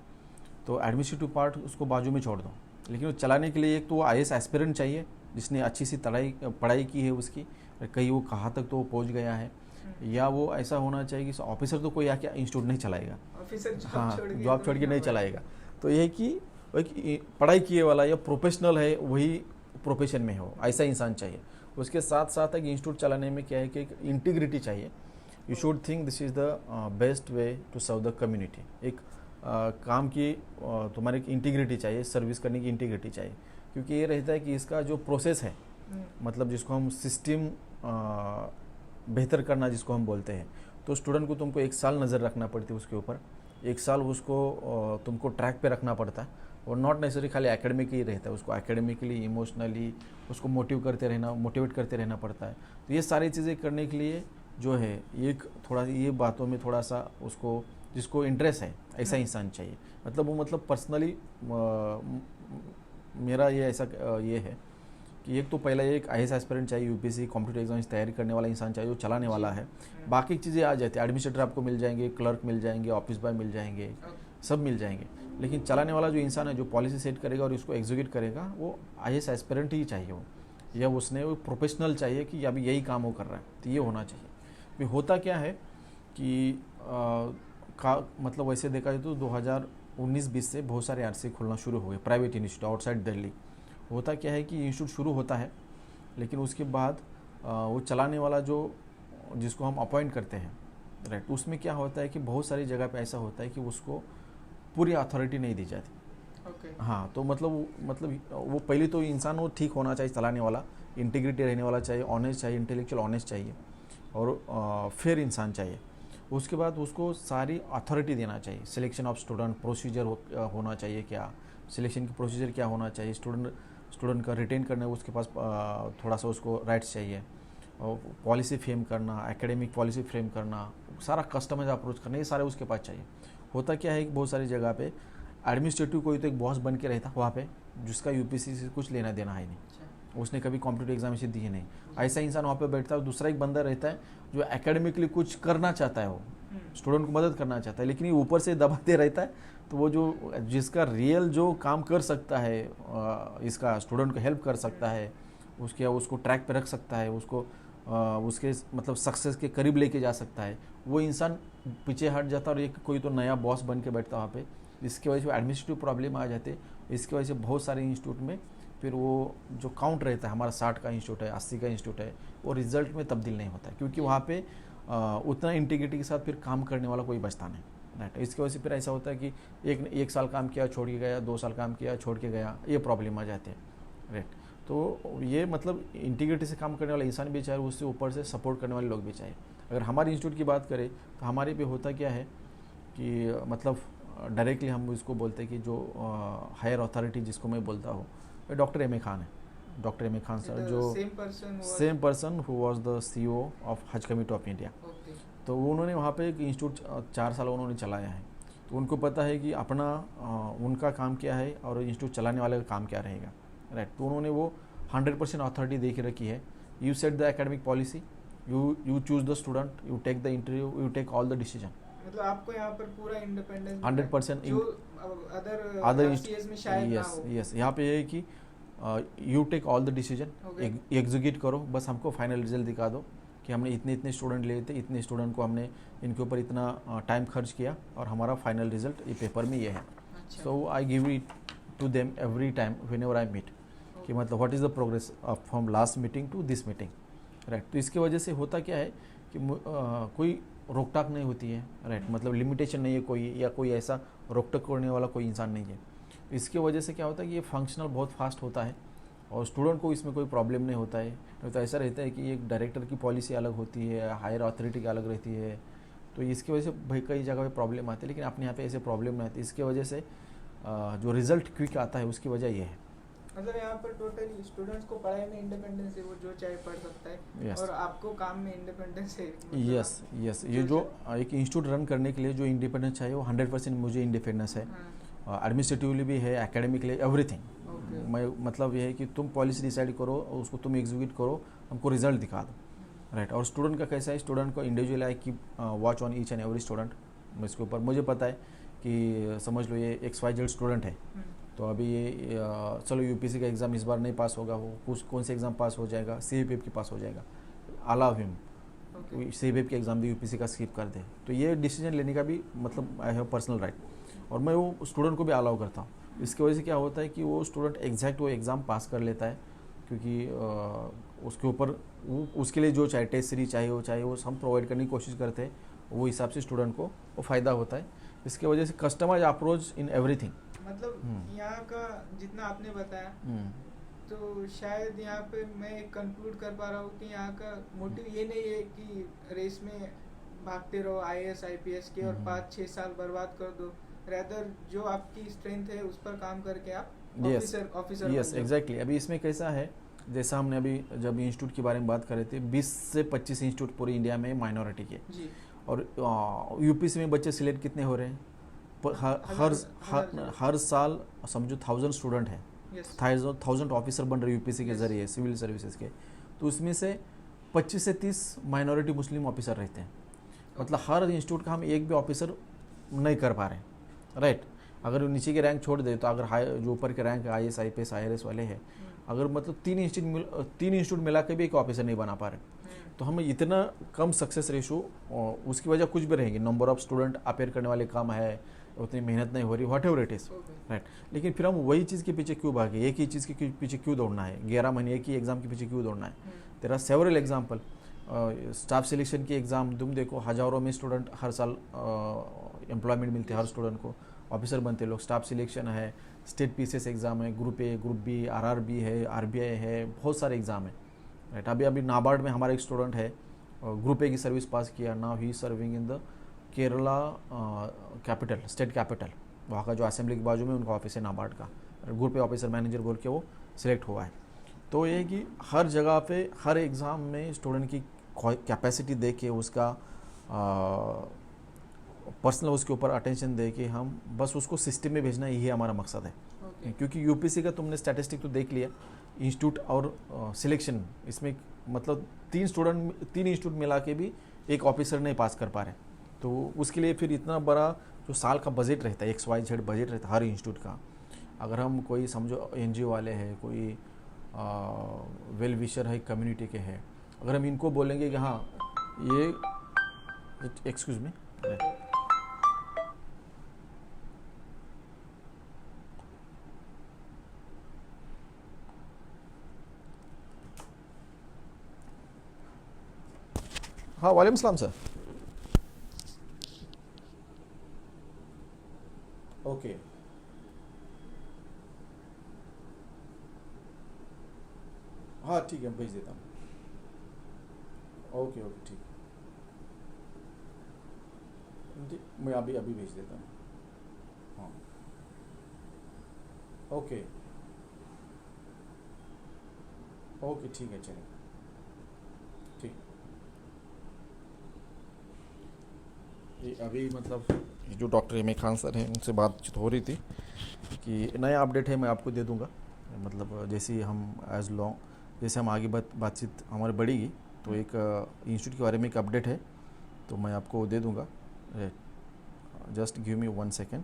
तो एडमिनिस्ट्रेटिव पार्ट उसको बाजू में छोड़ दो, लेकिन वो चलाने के लिए एक तो वो आईएएस एस्पिरेंट चाहिए जिसने अच्छी सी पढ़ाई की है उसकी, कहीं वो कहाँ तक तो वो पहुँच गया है, या वो ऐसा होना चाहिए कि ऑफिसर तो कोई आके इंस्टीट्यूट नहीं चलाएगा, ऑफिसर जॉब हाँ छोड़ के जॉब तो छोड़ के नहीं होगा। चलाएगा। तो ये है कि एक पढ़ाई किए वाला या प्रोफेशनल है वही प्रोफेशन में हो, ऐसा इंसान चाहिए। उसके साथ साथ एक इंस्टीट्यूट चलाने में क्या है कि एक इंटीग्रिटी चाहिए। You should think this is the best way to serve the community. एक काम की तुम्हारी एक इंटीग्रिटी चाहिए, सर्विस करने की इंटीग्रिटी चाहिए, क्योंकि ये रहता है कि इसका जो प्रोसेस है, मतलब जिसको हम सिस्टम बेहतर करना जिसको हम बोलते हैं, तो स्टूडेंट को तुमको 1 साल नज़र रखना पड़ती है उसके ऊपर, 1 साल उसको तुमको ट्रैक पे रखना पड़ता है। और नॉट नेसेसरी खाली एकेडमिक ही रहता है, उसको एकेडमिकली इमोशनली उसको मोटिवेट करते रहना पड़ता है। तो ये सारी चीज़ें करने के लिए जो है एक थोड़ा ये बातों में थोड़ा सा उसको जिसको इंटरेस्ट है ऐसा इंसान चाहिए। मतलब वो मतलब पर्सनली मेरा ये ऐसा ये है कि एक तो पहला एक आईएएस एस्पिरेंट चाहिए, यूपीएससी कॉम्पिटिटिव एग्जाम की तैयारी करने वाला इंसान चाहिए जो चलाने वाला है। बाकी चीज़ें आ जाती है, एडमिनिस्ट्रेटर आपको मिल जाएंगे, क्लर्क मिल जाएंगे, ऑफिस बॉय मिल जाएंगे, सब मिल जाएंगे, लेकिन चलाने वाला जो इंसान है जो पॉलिसी सेट करेगा और उसको एग्जीक्यूट करेगा वो आईएएस एस्पिरेंट ही चाहिए वो, या उसने वो प्रोफेशनल चाहिए कि अभी यही काम वो कर रहा है, तो ये होना चाहिए। भी होता क्या है कि मतलब वैसे देखा जाए तो 2019-20 से बहुत सारे आरसी खुलना शुरू हो गए प्राइवेट इंस्टीट्यूट आउटसाइड दिल्ली। होता क्या है कि इंस्टीट्यूट शुरू होता है, लेकिन उसके बाद वो चलाने वाला जो जिसको हम अपॉइंट करते हैं, राइट, उसमें क्या होता है कि बहुत सारी जगह पे ऐसा होता है कि उसको पूरी अथॉरिटी नहीं दी जाती। हाँ, तो मतलब वो पहले तो इंसान वो ठीक होना चाहिए, चलाने वाला इंटीग्रिटी रहने वाला चाहिए, ऑनेस्ट चाहिए, इंटेलेक्चुअल ऑनेस्ट चाहिए, और फिर इंसान चाहिए। उसके बाद उसको सारी अथॉरिटी देना चाहिए। सिलेक्शन ऑफ स्टूडेंट प्रोसीजर होना चाहिए, क्या सिलेक्शन की प्रोसीजर क्या होना चाहिए, स्टूडेंट का रिटेन करने उसके पास थोड़ा सा उसको राइट्स चाहिए, और पॉलिसी फ्रेम करना, एकेडमिक पॉलिसी फ्रेम करना, सारा कस्टमाइज अप्रोच करना, ये सारे उसके पास चाहिए। होता क्या है कि बहुत सारी जगह पे एडमिनिस्ट्रेटिव कोई तो एक बॉस बन के रहता वहाँ पे, जिसका यूपीएससी से कुछ लेना देना है नहीं, उसने कभी कॉम्पिटिटिव एग्जामिनेशन दी है नहीं, ऐसा इंसान वहाँ पे बैठता है। दूसरा एक बंदा रहता है जो एकेडमिकली कुछ करना चाहता है, वो स्टूडेंट को मदद करना चाहता है, लेकिन ये ऊपर से दबाते रहता है। तो वो जो जिसका रियल जो काम कर सकता है, इसका स्टूडेंट को हेल्प कर सकता है, उसको ट्रैक पे रख सकता है, उसको उसके मतलब सक्सेस के करीब लेके जा सकता है, वो इंसान पीछे हट जाता है और एक कोई तो नया बॉस बन के बैठता वहाँ पे। इसकी वजह से एडमिनिस्ट्रेटिव प्रॉब्लम आ जाते। इसकी वजह से बहुत सारे इंस्टीट्यूट में फिर वो जो काउंट रहता है, हमारा 60 का इंस्टीट्यूट है, 80 का इंस्टीट्यूट है, वो रिजल्ट में तब्दील नहीं होता है, क्योंकि वहाँ पे उतना इंटीग्रिटी के साथ फिर काम करने वाला कोई बचता नहीं, राइट। इसकी वजह से फिर ऐसा होता है कि एक साल काम किया छोड़ के गया, 2 साल काम किया छोड़ के गया, ये प्रॉब्लम आ जाते हैं, राइट। तो ये मतलब इंटीग्रिटी से काम करने वाला इंसान भी चाहिए, उससे ऊपर से सपोर्ट करने वाले लोग भी चाहिए। अगर हमारे इंस्टीट्यूट की बात करें तो हमारे पे होता क्या है कि मतलब डायरेक्टली हम इसको बोलते हैं कि जो हायर अथॉरिटी जिसको मैं बोलता हूँ, डॉक्टर एम ए खान है। Doctor M A Khan sir जो same person who was the CEO of Haj committee of India. तो उन्होंने वहाँ पे एक इंस्टीट्यूट 4 साल उन्होंने चलाया है, तो उनको पता है कि अपना उनका काम क्या है और इंस्टीट्यूट चलाने वाले का काम क्या रहेगा, राइट। तो उन्होंने वो 100% अथॉरिटी दे के रखी है। You set the academic policy, you choose the student, you take the interview, you take all the decision. मतलब आपको यहाँ पर पूरा इंडिपेंडेंस 100% जो अदर RCS में शायद ना हो। यस, यहाँ पे ये है कि you take all the decision, execute करो, बस हमको फाइनल रिजल्ट दिखा दो कि हमने इतने स्टूडेंट लिए थे, इतने स्टूडेंट को हमने इनके ऊपर इतना टाइम खर्च किया और हमारा फाइनल रिजल्ट ये पेपर में ये है। So I give it to them every time whenever I meet, कि मतलब what is the progress from last meeting to this meeting, right. तो इसकी वजह से होता क्या है कि कोई रोक टाक नहीं होती है, राइट। मतलब लिमिटेशन नहीं है कोई, या कोई ऐसा रोक टक करने वाला कोई इंसान नहीं है। इसकी वजह से क्या होता है कि ये फंक्शनल बहुत फास्ट होता है और स्टूडेंट को इसमें कोई प्रॉब्लम नहीं होता है। तो ऐसा रहता है कि एक डायरेक्टर की पॉलिसी अलग होती है, हायर अथॉरिटी की अलग रहती है, तो इसकी वजह से भाई कई जगह पे प्रॉब्लम आती है, लेकिन अपने यहाँ पे ऐसे प्रॉब्लम नहीं आती। इसकी वजह से जो रिज़ल्ट क्विक आता है उसकी वजह ये है। मतलब यहाँ पर टोटली स्टूडेंट्स को पढ़ाई में इंडिपेंडेंस है, वो जो चाहे पढ़ सकता है। यस और आपको काम में इंडिपेंडेंस है, मतलब यस आप यस, ये जो जो एक इंस्टीट्यूट रन करने के लिए जो इंडिपेंडेंस चाहिए वो 100% मुझे इंडिपेंडेंस है। हाँ। एडमिनिस्ट्रेटिवली भी है, एकेडमिकली, एवरीथिंग। ओके। मैं मतलब ये है कि तुम पॉलिसी डिसाइड करो, उसको तुम एग्जीक्यूट करो, हमको रिजल्ट दिखा दो, राइट। और स्टूडेंट का कैसा है, स्टूडेंट को इंडिविजुअल है कि watch on each and every student. इसके ऊपर मुझे पता है कि समझ लो ये XYZ स्टूडेंट है, तो अभी ये चलो यूपीसी का एग्ज़ाम इस बार नहीं पास होगा, वो कुछ कौन से एग्ज़ाम पास हो जाएगा, CAPF की पास हो जाएगा, अलाउ हिम CAPF के एग्ज़ाम भी यूपीसी का स्किप कर दे। तो ये डिसीजन लेने का भी मतलब आई हैव पर्सनल राइट, और मैं वो स्टूडेंट को भी अलाउ करता हूँ। इसकी वजह से क्या होता है कि वो स्टूडेंट एग्जैक्ट वो एग्ज़ाम पास कर लेता है, क्योंकि उसके ऊपर उसके लिए जो चाहे टेस्ट सीरीज चाहे वो हम प्रोवाइड करने की कोशिश करते हैं, वो हिसाब से स्टूडेंट को वो फ़ायदा होता है। इसकी वजह से कस्टमाइज अप्रोच इन एवरीथिंग। मतलब यहाँ का जितना आपने बताया, तो शायद यहाँ पे मैं कंक्लूड कर पा रहा हूँ कि यहाँ का मोटिव ये नहीं है कि रेस में भागते रहो IAS IPS के और 5-6 साल बर्बाद कर दो। रेदर जो आपकी स्ट्रेंथ है उस पर काम करके आप ऑफिसर यस एग्जैक्टली। अभी इसमें कैसा है, जैसा हमने अभी जब इंस्टीट्यूट के बारे में बात कर रहे थे, 20 से 25 इंस्टीट्यूट पूरे इंडिया में माइनॉरिटी के जी। और यूपीसी में बच्चे सिलेक्ट कितने हो रहे हैं, हर साल समझो 1000 स्टूडेंट है, 1000 ऑफिसर बन रहे यूपीसी के जरिए सिविल सर्विसेज के। तो उसमें से 25 से 30 माइनॉरिटी मुस्लिम ऑफिसर रहते हैं। मतलब हर इंस्टीट्यूट का हम एक भी ऑफिसर नहीं कर पा रहे, राइट। अगर नीचे के रैंक छोड़ दे तो अगर हाई जो ऊपर के रैंक IAS IPS IRS वाले हैं, अगर मतलब 3 इंस्टीट्यूट मिला के भी एक ऑफिसर नहीं बना पा रहे, तो हम इतना कम सक्सेस रेशो, उसकी वजह कुछ भी रहेगी, नंबर ऑफ स्टूडेंट अपेयर करने वाले कम है, उतनी मेहनत नहीं हो रही, what ever it is, right. लेकिन फिर हम वही चीज़ के पीछे क्यों भागे, एक ही चीज़ के पीछे क्यों दौड़ना है, 11 महीने एक ही एग्ज़ाम के पीछे क्यों दौड़ना है। There are several example. Staff selection की एग्ज़ाम तुम देखो, हज़ारों में स्टूडेंट हर साल एम्प्लॉयमेंट मिलते हैं हर स्टूडेंट को, ऑफिसर बनते लोग। स्टाफ सिलेक्शन है, स्टेट PCS एग्ज़ाम है, group A group B, RRB है, RBI है, बहुत सारे एग्ज़ाम है, राइट। अभी नाबार्ड में हमारा एक स्टूडेंट है, ग्रुप A की सर्विस पास किया, now he serving in the Kerala capital, state capital, वहाँ का जो असेंबली के बाजू में उनका ऑफिस है नाबार्ड का, ग्रुप A ऑफिसर मैनेजर बोल के वो सिलेक्ट हुआ है। तो ये है कि हर जगह पे हर एग्ज़ाम में स्टूडेंट की कैपेसिटी देख के, उसका पर्सनल उसके ऊपर अटेंशन दे के हम बस उसको सिस्टम में भेजना, यही हमारा मकसद है। क्योंकि यूपीसी का तुमने स्टैटिस्टिक तो देख लिया, इंस्टीट्यूट और सिलेक्शन, इसमें मतलब 3 इंस्टीट्यूट मिला के भी एक ऑफिसर नहीं पास कर पा रहे, तो उसके लिए फिर इतना बड़ा जो साल का बजट रहता है, XYZ बजट रहता है हर इंस्टीट्यूट का। अगर हम कोई समझो NGO वाले हैं, कोई वेल विशर है कम्युनिटी के हैं, अगर हम इनको बोलेंगे कि हाँ ये एक्सक्यूज मी, हाँ वालेकुम सलाम सर। ओके हाँ ठीक है, भेज देता हूँ। ओके ठीक, मैं अभी भेज देता हूँ। हाँ ओके ठीक है, चलिए ठीक। ये अभी मतलब जो डॉक्टर MA खान सर हैं उनसे बातचीत हो रही थी कि नया अपडेट है, मैं आपको दे दूंगा। मतलब जैसे ही हम जैसे हम आगे बातचीत हमारी बढ़ेगी, तो एक इंस्टीट्यूट के बारे में एक अपडेट है, तो मैं आपको दे दूंगा। Just give me 1 second.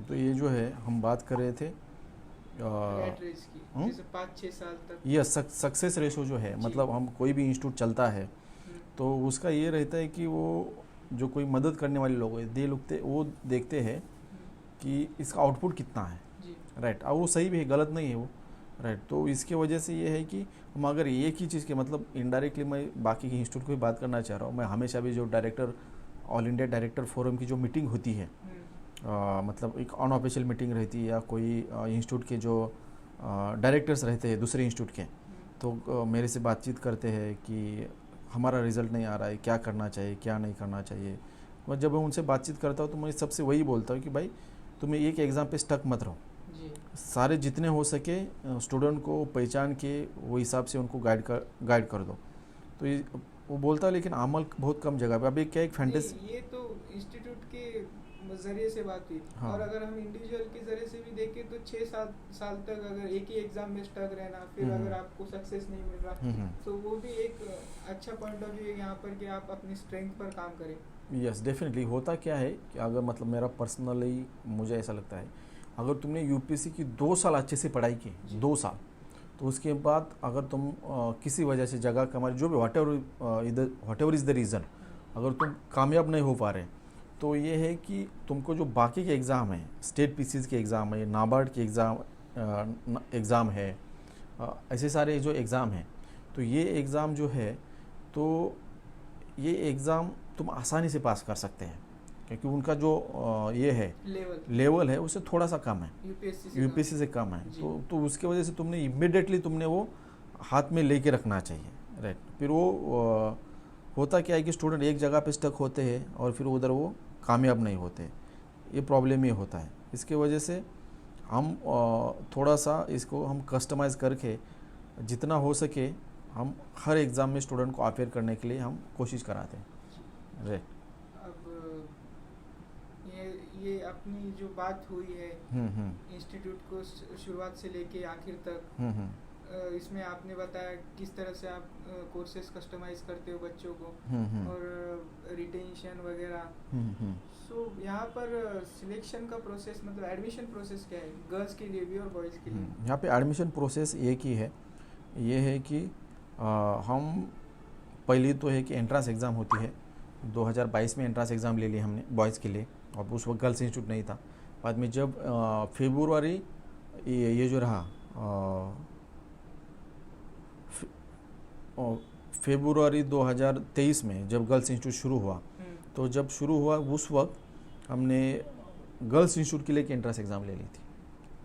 तो ये जो है हम बात कर रहे थे रैट रेस की, जैसे 5-6 साल तक ये सक्सेस रेशो जो है, मतलब हम कोई भी इंस्टीट्यूट चलता है तो उसका ये रहता है कि वो जो कोई मदद करने वाले लोग हैं वो देखते हैं कि इसका आउटपुट कितना है, राइट। और वो सही भी है, गलत नहीं है वो, राइट। तो इसके वजह से ये है कि हम अगर एक ही चीज़ के, मतलब इनडायरेक्टली मैं बाकी के इंस्टीट्यूट को भी बात करना चाह रहा हूँ। मैं हमेशा भी जो ऑल इंडिया डायरेक्टर फोरम की जो मीटिंग होती है, मतलब एक अनऑफिशियल मीटिंग रहती है या कोई इंस्टीट्यूट के जो डायरेक्टर्स रहते हैं दूसरे इंस्टीट्यूट के, तो मेरे से बातचीत करते हैं कि हमारा रिज़ल्ट नहीं आ रहा है, क्या करना चाहिए क्या नहीं करना चाहिए। और जब मैं उनसे बातचीत करता हूँ तो मैं सबसे वही बोलता हूँ कि भाई तुम्हें एक एग्ज़ाम पे स्टक मत रहो, सारे जितने हो सके स्टूडेंट को पहचान के वो हिसाब से उनको गाइड कर दो। तो ये वो बोलता है, लेकिन अमल बहुत कम जगह पे। अभी क्या एक फैंटेसी, ये तो इंस्टीट्यूट के जरिए से बात हुई। हाँ। और अगर हम इंडिविजुअल के जरिए से भी देखें तो 6-7 साल तक अगर एक ही एग्जाम में स्टक रहना, फिर अगर आपको सक्सेस नहीं मिल रहा, तो वो भी एक अच्छा पॉइंट ऑफ व्यू है यहाँ पर कि आप अपनी स्ट्रेंथ पर काम करें। Yes definitely. होता क्या है कि अगर मतलब मेरा पर्सनली मुझे ऐसा लगता है, अगर तुमने यूपीएससी की 2 साल अच्छे से पढ़ाई की, 2 साल, तो उसके बाद अगर तुम किसी वजह से जगह कमा, जो भी what ever is the reason, अगर तुम कामयाब नहीं हो पा रहे, तो ये है कि तुमको जो बाकी के एग्ज़ाम है, स्टेट पीसीज के एग्ज़ाम है, नाबार्ड के एग्ज़ाम है, ऐसे सारे जो एग्ज़ाम हैं, तो ये एग्ज़ाम जो है, तो ये एग्ज़ाम तुम आसानी से पास कर सकते हैं, क्योंकि उनका जो ये है लेवल है उससे थोड़ा सा कम है, यूपीएससी से कम है। तो उसके वजह से तुमने इमीडिएटली तुमने वो हाथ में लेके रखना चाहिए, राइट। फिर वो होता क्या है कि स्टूडेंट एक जगह पे स्टक होते हैं और फिर उधर वो कामयाब नहीं होते, ये प्रॉब्लम ये होता है। इसके वजह से हम थोड़ा सा इसको हम कस्टमाइज़ करके जितना हो सके हम हर एग्ज़ाम में स्टूडेंट को अपेयर करने के लिए हम कोशिश कराते हैं, राइट। अब ये अपनी जो बात हुई है इंस्टीट्यूट को शुरुआत से लेके आखिर तक, इसमें आपने बताया किस तरह से आप कोर्सेज कस्टमाइज करते हो बच्चों को और रिटेंशन वगैरह। सो यहाँ पर सिलेक्शन का प्रोसेस, मतलब एडमिशन प्रोसेस क्या है गर्ल्स के लिए भी और बॉयज़ के लिए? यहाँ पे एडमिशन प्रोसेस एक ही है, ये है कि हम पहली तो है कि एंट्रेंस एग्ज़ाम होती है। 2022 में एंट्रेंस एग्ज़ाम ले लिया हमने बॉयज़ के लिए, और उस वक्त गर्ल्स इंस्टीट्यूट नहीं था। बाद में जब फरवरी ये जो रहा फरवरी 2023 में जब गर्ल्स इंस्टीट्यूट शुरू हुआ, तो जब शुरू हुआ उस वक्त हमने गर्ल्स इंस्टीट्यूट के लिए एंट्रेंस एग्ज़ाम ले ली थी,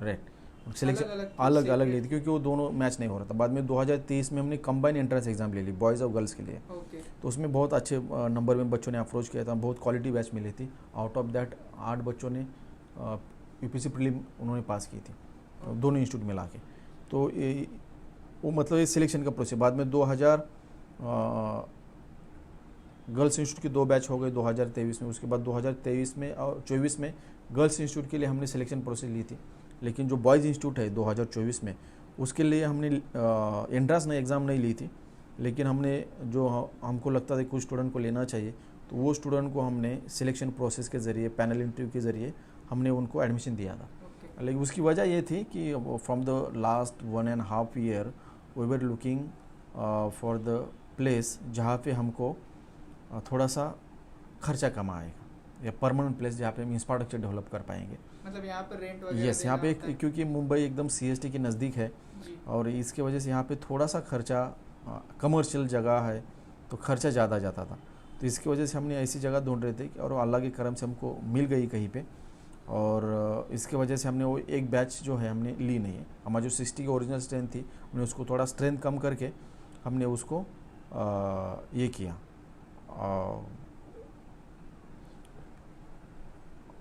राइट। सिलेक्शन अलग अलग ली थी क्योंकि वो दोनों मैच नहीं हो रहा था। बाद में 2023 में हमने कंबाइन एंट्रेंस एग्ज़ाम ले ली बॉयज़ और गर्ल्स के लिए। तो उसमें बहुत अच्छे नंबर में बच्चों ने अप्रोच किया था, बहुत क्वालिटी बैच मिली थी। आउट ऑफ दैट 8 बच्चों ने यूपीएससी प्रीलिम उन्होंने पास की थी, दोनों इंस्टीट्यूट मिला के। तो वो मतलब ये सिलेक्शन का प्रोसेस। बाद में 2000 गर्ल्स इंस्टीट्यूट की 2 बैच हो गए 2023 में। उसके बाद 2023 में और 24 में गर्ल्स इंस्टीट्यूट के लिए हमने सिलेक्शन प्रोसेस ली थी। लेकिन जो बॉयज़ इंस्टीट्यूट है 2024 में, उसके लिए हमने एंट्रेंस नहीं एग्ज़ाम नहीं ली थी, लेकिन हमने जो हमको लगता था कुछ स्टूडेंट को लेना चाहिए, तो वो स्टूडेंट को हमने सिलेक्शन प्रोसेस के ज़रिए, पैनल इंटरव्यू के ज़रिए हमने उनको एडमिशन दिया था। लेकिन उसकी वजह ये थी कि from the last 1.5 year we were looking for the place जहाँ पे हमको थोड़ा सा खर्चा कम आएगा, या परमानेंट प्लेस जहाँ पे हम इंफ्रास्ट्रक्चर डेवलप कर पाएंगे। मतलब यहाँ पर रेंट वगैरह यस, यहाँ पे क्योंकि मुंबई एकदम CST के नज़दीक है, और इसके वजह से यहाँ पे थोड़ा सा खर्चा, कमर्शियल जगह है तो खर्चा ज़्यादा जाता था। तो इसकी वजह से हमने ऐसी जगह ढूंढ रहे थे और अल्लाह के करम से हमको मिल गई कहीं पे, और इसके वजह से हमने वो एक बैच जो है हमने ली नहीं है। हमारी जो 60 की ओरिजिनल स्ट्रेंथ थी, हमने उसको थोड़ा स्ट्रेंथ कम करके हमने उसको ये किया,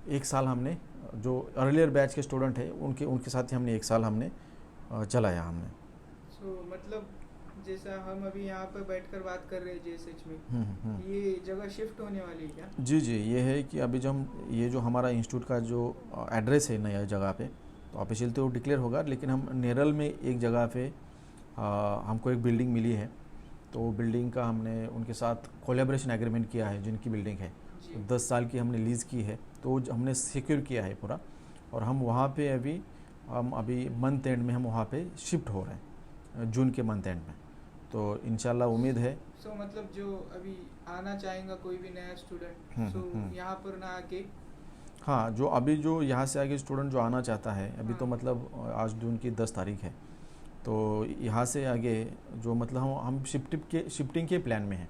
1 साल हमने जो अर्लियर बैच के स्टूडेंट है उनके साथ ही हमने 1 साल हमने चलाया हमने। मतलब जैसा हम अभी यहाँ पर बैठकर बात कर रहे हैं JSH में, ये जगह शिफ्ट होने वाली है क्या? जी, ये है कि अभी जब ये जो हमारा इंस्टीट्यूट का जो एड्रेस है नया जगह पे, तो ऑफिशियल तो डिक्लेयर होगा, लेकिन हम नेरल में एक जगह पे हमको एक बिल्डिंग मिली है। तो वो बिल्डिंग का हमने उनके साथ कोलैबोरेशन एग्रीमेंट किया है, जिनकी बिल्डिंग है 10 साल की हमने लीज़ की है, तो हमने सिक्योर किया है पूरा। और हम वहाँ पे हम अभी मंथ एंड में हम वहाँ पे शिफ्ट हो रहे हैं, जून के मंथ एंड में। तो इंशाल्लाह उम्मीद है। सो मतलब जो अभी आना चाहेगा कोई भी नया स्टूडेंट, सो यहाँ पर ना आके, हाँ, जो यहाँ से आगे स्टूडेंट जो आना चाहता है अभी, तो हाँ। मतलब आज जून की 10 तारीख है, तो यहाँ से आगे जो मतलब हम शिफ्टिंग के प्लान में हैं।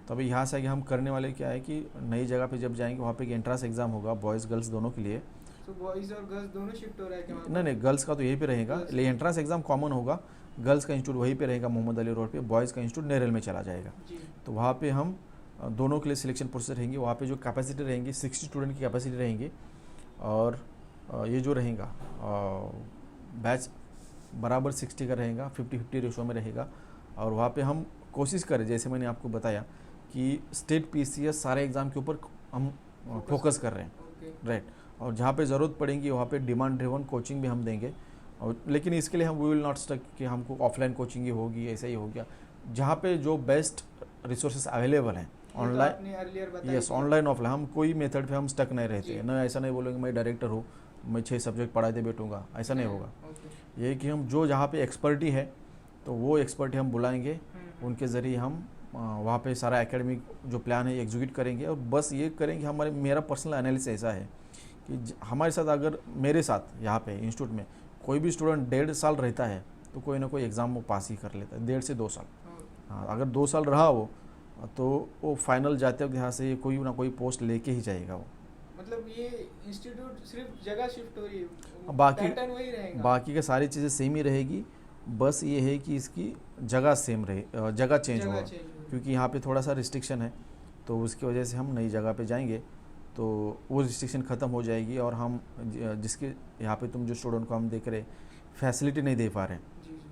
तो अभी यहाँ से आगे हम करने वाले क्या है कि नई जगह पे जब जाएंगे वहाँ पे एक एंट्रेंस एग्ज़ाम होगा बॉयज़ गर्ल्स दोनों के लिए। तो बॉयज़ और गर्ल्स दोनों शिफ्ट हो रहा है क्या वहाँ पर? नहीं, गर्ल्स का तो यहीं पे रहेगा, Girls लेकिन एंट्रेंस एग्ज़ाम कॉमन होगा। गर्ल्स का इंस्टीट्यूट वहीं पे रहेगा मोहम्मद अली रोड पे, बॉयज़ का इंस्टीट्यूट नेरल में चला जाएगा। जी। तो वहाँ पे हम दोनों के लिए सिलेक्शन प्रोसेस रहेंगी। वहाँ पे जो कैपेसिटी रहेंगी 60 स्टूडेंट की कैपेसिटी रहेंगी, और ये जो रहेगा बैच बराबर 60 का रहेगा, 50-50 रेशो में रहेगा। और वहाँ पे हम कोशिश करें, जैसे मैंने आपको बताया कि स्टेट पीसीएस सारे एग्ज़ाम के ऊपर हम फोकस कर रहे हैं, राइट। और जहाँ पे ज़रूरत पड़ेगी वहाँ पे डिमांड ड्रिवन कोचिंग भी हम देंगे। और लेकिन इसके लिए हम वी विल नॉट स्टक कि हमको ऑफलाइन कोचिंग ही होगी, ऐसा ही हो गया। जहाँ पे जो बेस्ट रिसोर्सेज अवेलेबल हैं ऑनलाइन, यस, ऑनलाइन ऑफलाइन, हम कोई मेथड पे हम स्टक नहीं रहते। ना ऐसा नहीं बोलेंगे मैं डायरेक्टर हूँ, मैं 6 सब्जेक्ट पढ़ाते बैठूंगा, ऐसा नहीं होगा। ये है कि हम जो जहाँ पे एक्सपर्टी है तो वो एक्सपर्टी हम बुलाएंगे, उनके ज़रिए हम वहाँ पे सारा एकेडमिक जो प्लान है एग्जीक्यूट करेंगे। और बस ये करेंगे, मेरा पर्सनल एनालिसिस ऐसा है कि हमारे साथ, अगर मेरे साथ यहाँ पे इंस्टीट्यूट में कोई भी स्टूडेंट 1.5 साल रहता है तो कोई ना कोई एग्ज़ाम वो पास ही कर लेता है, 1.5 से 2 साल। हाँ, अगर 2 साल रहा वो तो वो फाइनल जाते वक्त यहाँ से कोई ना कोई पोस्ट लेके ही जाएगा वो। मतलब ये इंस्टीट्यूट सिर्फ जगह शिफ्ट हो रही है, बाकी वही रहेगा, बाकी का सारी चीज़ें सेम ही रहेगी, बस ये है कि इसकी जगह सेम रहे, जगह चेंज होगा, क्योंकि यहाँ पे थोड़ा सा रिस्ट्रिक्शन है। तो उसकी वजह से हम नई जगह पे जाएंगे तो वो रिस्ट्रिक्शन ख़त्म हो जाएगी, और हम जिसके यहाँ पे तुम जो स्टूडेंट को हम देख रहे फैसिलिटी नहीं दे पा रहे,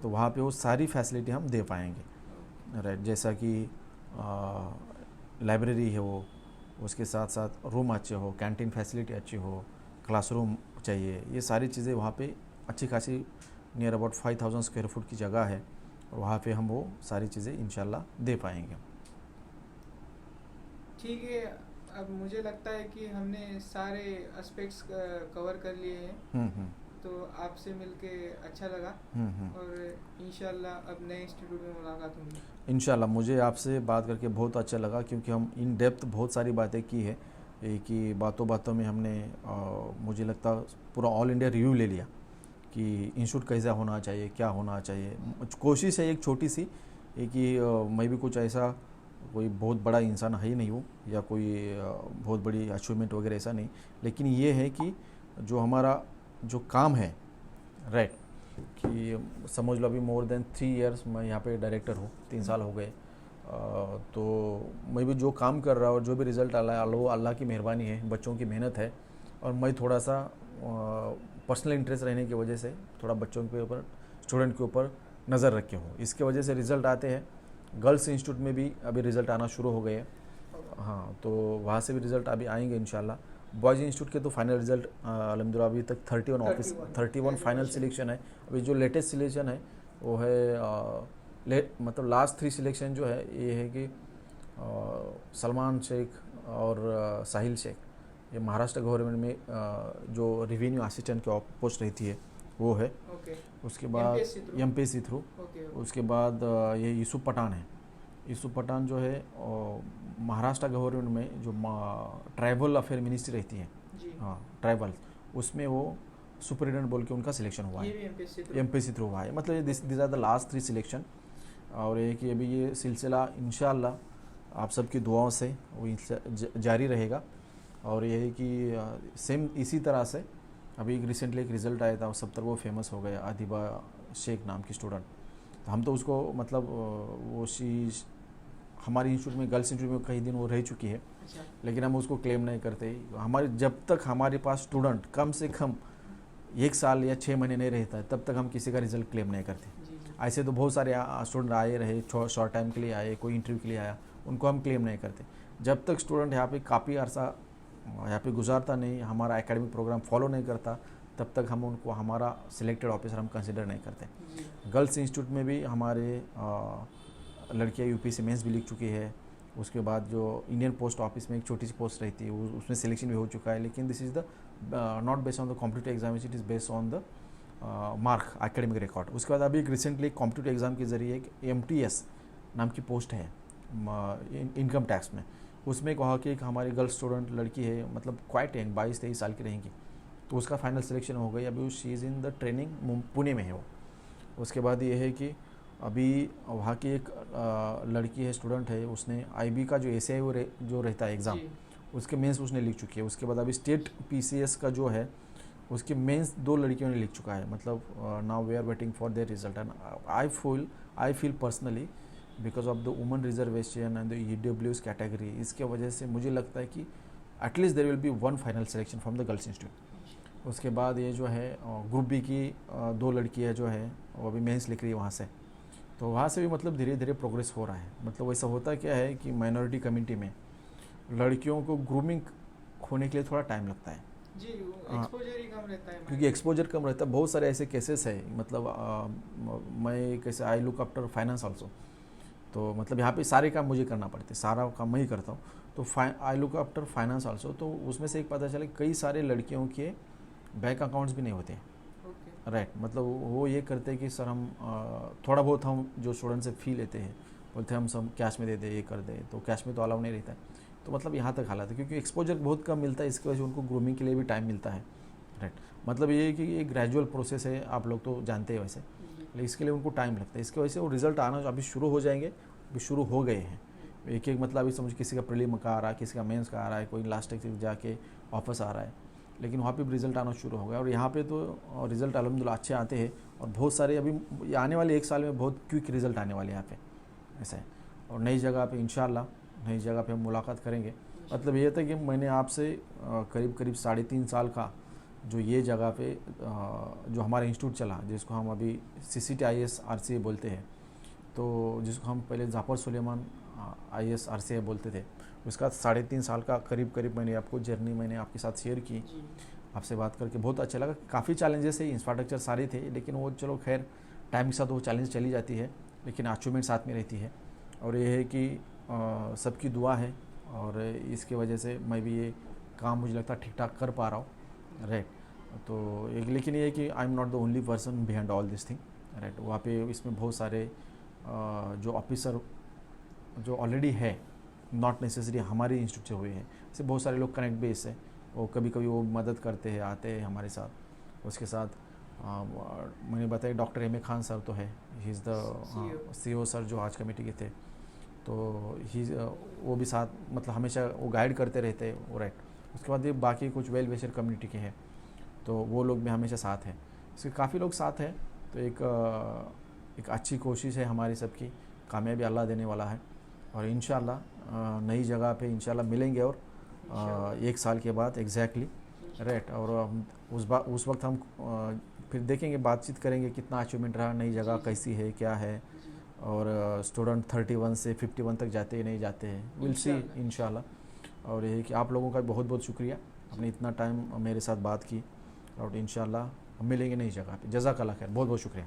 तो वहाँ पे वो सारी फैसिलिटी हम दे पाएंगे, राइट। जैसा कि लाइब्रेरी है वो, उसके साथ साथ रूम अच्छे हो, कैंटीन फैसिलिटी अच्छी हो, क्लासरूम चाहिए, ये सारी चीज़ें वहाँ पे अच्छी खासी नियर अबाउट 5000 स्क्वायर फुट की जगह है, और वहाँ पे हम वो सारी चीज़ें इंशाल्लाह दे पाएंगे। ठीक है, अब मुझे लगता है कि हमने सारे एस्पेक्ट्स कवर कर लिए हैं। तो आपसे मिलके अच्छा लगा, और इंशाल्लाह अब नए इंस्टीट्यूट में मुलाकात होगी। इंशाल्लाह मुझे आपसे बात करके बहुत अच्छा लगा, क्योंकि हम इन डेप्थ बहुत सारी बातें की है, कि बातों बातों में हमने मुझे लगता पूरा ऑल इंडिया रिव्यू ले लिया कि इंस्टीट्यूट कैसा होना चाहिए, क्या होना चाहिए। कोशिश है एक छोटी सी, कि मैं भी कुछ ऐसा कोई बहुत बड़ा इंसान है ही नहीं हूँ, या कोई बहुत बड़ी अचीवमेंट वगैरह ऐसा नहीं, लेकिन ये है कि जो हमारा जो काम है, राइट, कि समझ लो अभी मोर देन 3 इयर्स मैं यहाँ पे डायरेक्टर हूँ, 3 साल हो गए। तो मैं भी जो काम कर रहा हूँ और जो भी रिज़ल्ट आ रहा है अल्लाह की मेहरबानी है, बच्चों की मेहनत है, और मैं थोड़ा सा पर्सनल इंटरेस्ट रहने की वजह से थोड़ा बच्चों के ऊपर, स्टूडेंट के ऊपर नज़र रखे हूँ, इसके वजह से रिज़ल्ट आते हैं। गर्ल्स इंस्टीट्यूट में भी अभी रिज़ल्ट आना शुरू हो गए हैं, हाँ, तो वहाँ से भी रिज़ल्ट अभी आएंगे इंशाल्लाह। बॉयज़ इंस्टीट्यूट के तो फाइनल रिज़ल्ट अल्हम्दुलिल्लाह अभी तक 31 फाइनल सिलेक्शन है। अभी जो लेटेस्ट सिलेक्शन है वो है मतलब लास्ट 3 सिलेक्शन जो है ये है कि सलमान शेख और साहिल शेख, ये महाराष्ट्र गवर्नमेंट में जो रेवेन्यू असिस्टेंट की पोस्ट रहती है वो है। उसके बाद एमपीएससी थ्रू, उसके बाद ये यूसुफ पठान है। यूसुफ पठान जो है महाराष्ट्र गवर्नमेंट में जो ट्राइबल अफेयर मिनिस्ट्री रहती है, हाँ, ट्राइबल, उसमें वो सुपरिटेंडेंट बोल के उनका सिलेक्शन हुआ है, एमपीएससी थ्रू हुआ है। मतलब ये this are the last 3 selection, और ये कि अभी ये सिलसिला इंशाल्लाह आप सबकी दुआओं से वो जारी रहेगा। और ये है कि सेम इसी तरह से अभी रिसेंटली एक रिज़ल्ट आया था, सब तक वो फेमस हो गया, आदिबा शेख नाम की स्टूडेंट। तो हम तो उसको मतलब वो हमारे इंस्टीट्यूट में, गर्ल्स इंस्टीट्यूट में कई दिन वो रह चुकी है, लेकिन हम उसको क्लेम नहीं करते। हमारे जब तक हमारे पास स्टूडेंट कम से कम 1 साल या 6 महीने नहीं रहता है तब तक हम किसी का रिज़ल्ट क्लेम नहीं करते। ऐसे तो बहुत सारे स्टूडेंट आए रहे, शॉर्ट टाइम के लिए आए, कोई इंटरव्यू के लिए आया, उनको हम क्लेम नहीं करते। जब तक स्टूडेंट यहाँ पे काफ़ी अर्सा यहाँ पे गुजारता नहीं, हमारा एकेडमिक प्रोग्राम फॉलो नहीं करता, तब तक हम उनको हमारा सिलेक्टेड ऑफिसर हम कंसिडर नहीं करते। गर्ल्स इंस्टीट्यूट में भी हमारे लड़कियाँ यूपीएससी मेंस भी लिख चुकी है। उसके बाद जो इंडियन पोस्ट ऑफिस में एक छोटी सी पोस्ट रहती है उसमें सिलेक्शन भी हो चुका है, लेकिन this is the not based on the competitive exam, it is based on the mark academic record. उसके बाद अभी एक रिसेंटली कॉम्पिटिटिव एग्ज़ाम के ज़रिए एक MTS नाम की पोस्ट है इनकम टैक्स में, उसमें कहा कि एक हमारी गर्ल स्टूडेंट लड़की है, मतलब क्वाइट यंग 22-23 साल की रहेंगी, तो उसका फाइनल सिलेक्शन हो गई। अभी she is in the training, Pune में है वो। उसके बाद ये है कि अभी वहाँ की एक लड़की है, स्टूडेंट है, उसने IB का जो ACI जो रहता है एग्ज़ाम, उसके मेंस उसने लिख चुकी है। उसके बाद अभी स्टेट PCS का जो है उसके मेंस 2 लड़कियों ने लिख चुका है, मतलब now we are waiting for their result. And I feel personally because of the women reservation and the EWS category, इसके वजह से मुझे लगता है कि at least there will be 1 final selection from the girls institute. उसके बाद ये जो है ग्रुप B की 2 लड़कियाँ जो है वो अभी मेंस लिख रही है वहाँ से, तो वहाँ से भी मतलब धीरे धीरे प्रोग्रेस हो रहा है। मतलब वैसा होता क्या है कि माइनॉरिटी कम्युनिटी में लड़कियों को ग्रूमिंग होने के लिए थोड़ा टाइम लगता है जी, एक्सपोजर ही कम रहता है, क्योंकि एक्सपोजर कम रहता है। बहुत सारे ऐसे केसेस है, मतलब मैं कैसे I look after finance also, तो मतलब यहाँ पे सारे काम मुझे करना पड़ते, सारा काम मैं ही करता हूँ, तो I look after finance also. तो उसमें से एक पता चला कई सारे लड़कियों के बैंक अकाउंट्स भी नहीं होते, राइट। मतलब वो ये करते हैं कि सर हम थोड़ा बहुत हम जो स्टूडेंट से फ़ी लेते हैं, बोलते हैं हम सब कैश में दे दे, ये कर दे, तो कैश में तो अलाउ नहीं रहता है। तो मतलब यहाँ तक हालात है क्योंकि एक्सपोजर बहुत कम मिलता है, इसकी वजह से उनको ग्रूमिंग के लिए भी टाइम मिलता है, राइट। मतलब ये है कि ये ग्रेजुअल प्रोसेस है, आप लोग तो जानते हैं वैसे, लेकिन इसके लिए उनको टाइम लगता है। इसकी वजह से वो रिजल्ट आना अभी शुरू हो जाएंगे, अभी शुरू हो गए हैं एक एक। मतलब अभी समझ किसी का प्रीलिम का आ रहा है, किसी का मेंस का आ रहा है, कोई लास्ट तक जाके वापस आ रहा है, लेकिन वहाँ पे भी रिज़ल्ट आना शुरू हो गया। और यहाँ पे तो रिज़ल्ट अल्हम्दुलिल्लाह अच्छे आते हैं, और बहुत सारे अभी आने वाले 1 साल में बहुत क्विक रिज़ल्ट आने वाले यहाँ पे, ऐसा है। और नई जगह पे इंशाल्लाह नई जगह पे हम मुलाकात करेंगे। मतलब ये था कि मैंने आपसे करीब 3.5 साल का जो ये जगह पे जो हमारा इंस्टीट्यूट चला, जिसको हम अभी CCT IAS RCA बोलते हैं, तो जिसको हम पहले जाफर सुलेमान IAS RCA बोलते थे, उसका 3.5 साल का करीब मैंने आपको जर्नी मैंने आपके साथ शेयर की। आपसे बात करके बहुत अच्छा लगा। काफ़ी चैलेंजेस है, इंफ्रास्ट्रक्चर सारे थे, लेकिन वो चलो खैर टाइम के साथ वो चैलेंज चली जाती है, लेकिन अचीवमेंट साथ में रहती है। और ये है कि सबकी दुआ है, और इसके वजह से मैं भी ये काम मुझे लगता है ठीक ठाक कर पा रहा हूँ, राइट। तो एक लेकिन ये है कि I am not the only person behind all this thing, right. वहाँ पे इसमें बहुत सारे जो ऑफिसर जो ऑलरेडी है, नॉट नेसेसरी हमारे इंस्टीट्यूट से हुए हैं, ऐसे बहुत सारे लोग कनेक्ट बेस है, वो कभी कभी वो मदद करते हैं, आते हैं हमारे साथ। उसके साथ मैंने बताया डॉक्टर M.A. खान सर तो है, he is the CEO sir जो आज कमेटी के थे, तो वो भी साथ मतलब हमेशा वो गाइड करते रहते हैं, वो राइट। उसके बाद ये बाकी कुछ वेल विशर कम्युनिटी के हैं, तो वो लोग भी हमेशा साथ हैं, इसके काफ़ी लोग साथ हैं। तो एक अच्छी कोशिश है हमारी सबकी, कामयाबी अल्लाह देने वाला है, और इंशाल्लाह नई जगह पे इंशाल्लाह मिलेंगे, और 1 साल के बाद एग्जैक्टली, राइट। और उस वक्त हम फिर देखेंगे, बातचीत करेंगे कितना अचीवमेंट रहा, नई जगह कैसी है, क्या है, और स्टूडेंट 31 से 51 तक जाते हैं नहीं जाते हैं, विल सी इंशाल्लाह। और ये कि आप लोगों का बहुत बहुत शुक्रिया, आपने इतना टाइम मेरे साथ बात की, और इंशाल्लाह हम मिलेंगे नई जगह पे। जज़ाकल्लाह खैर, बहुत बहुत शुक्रिया।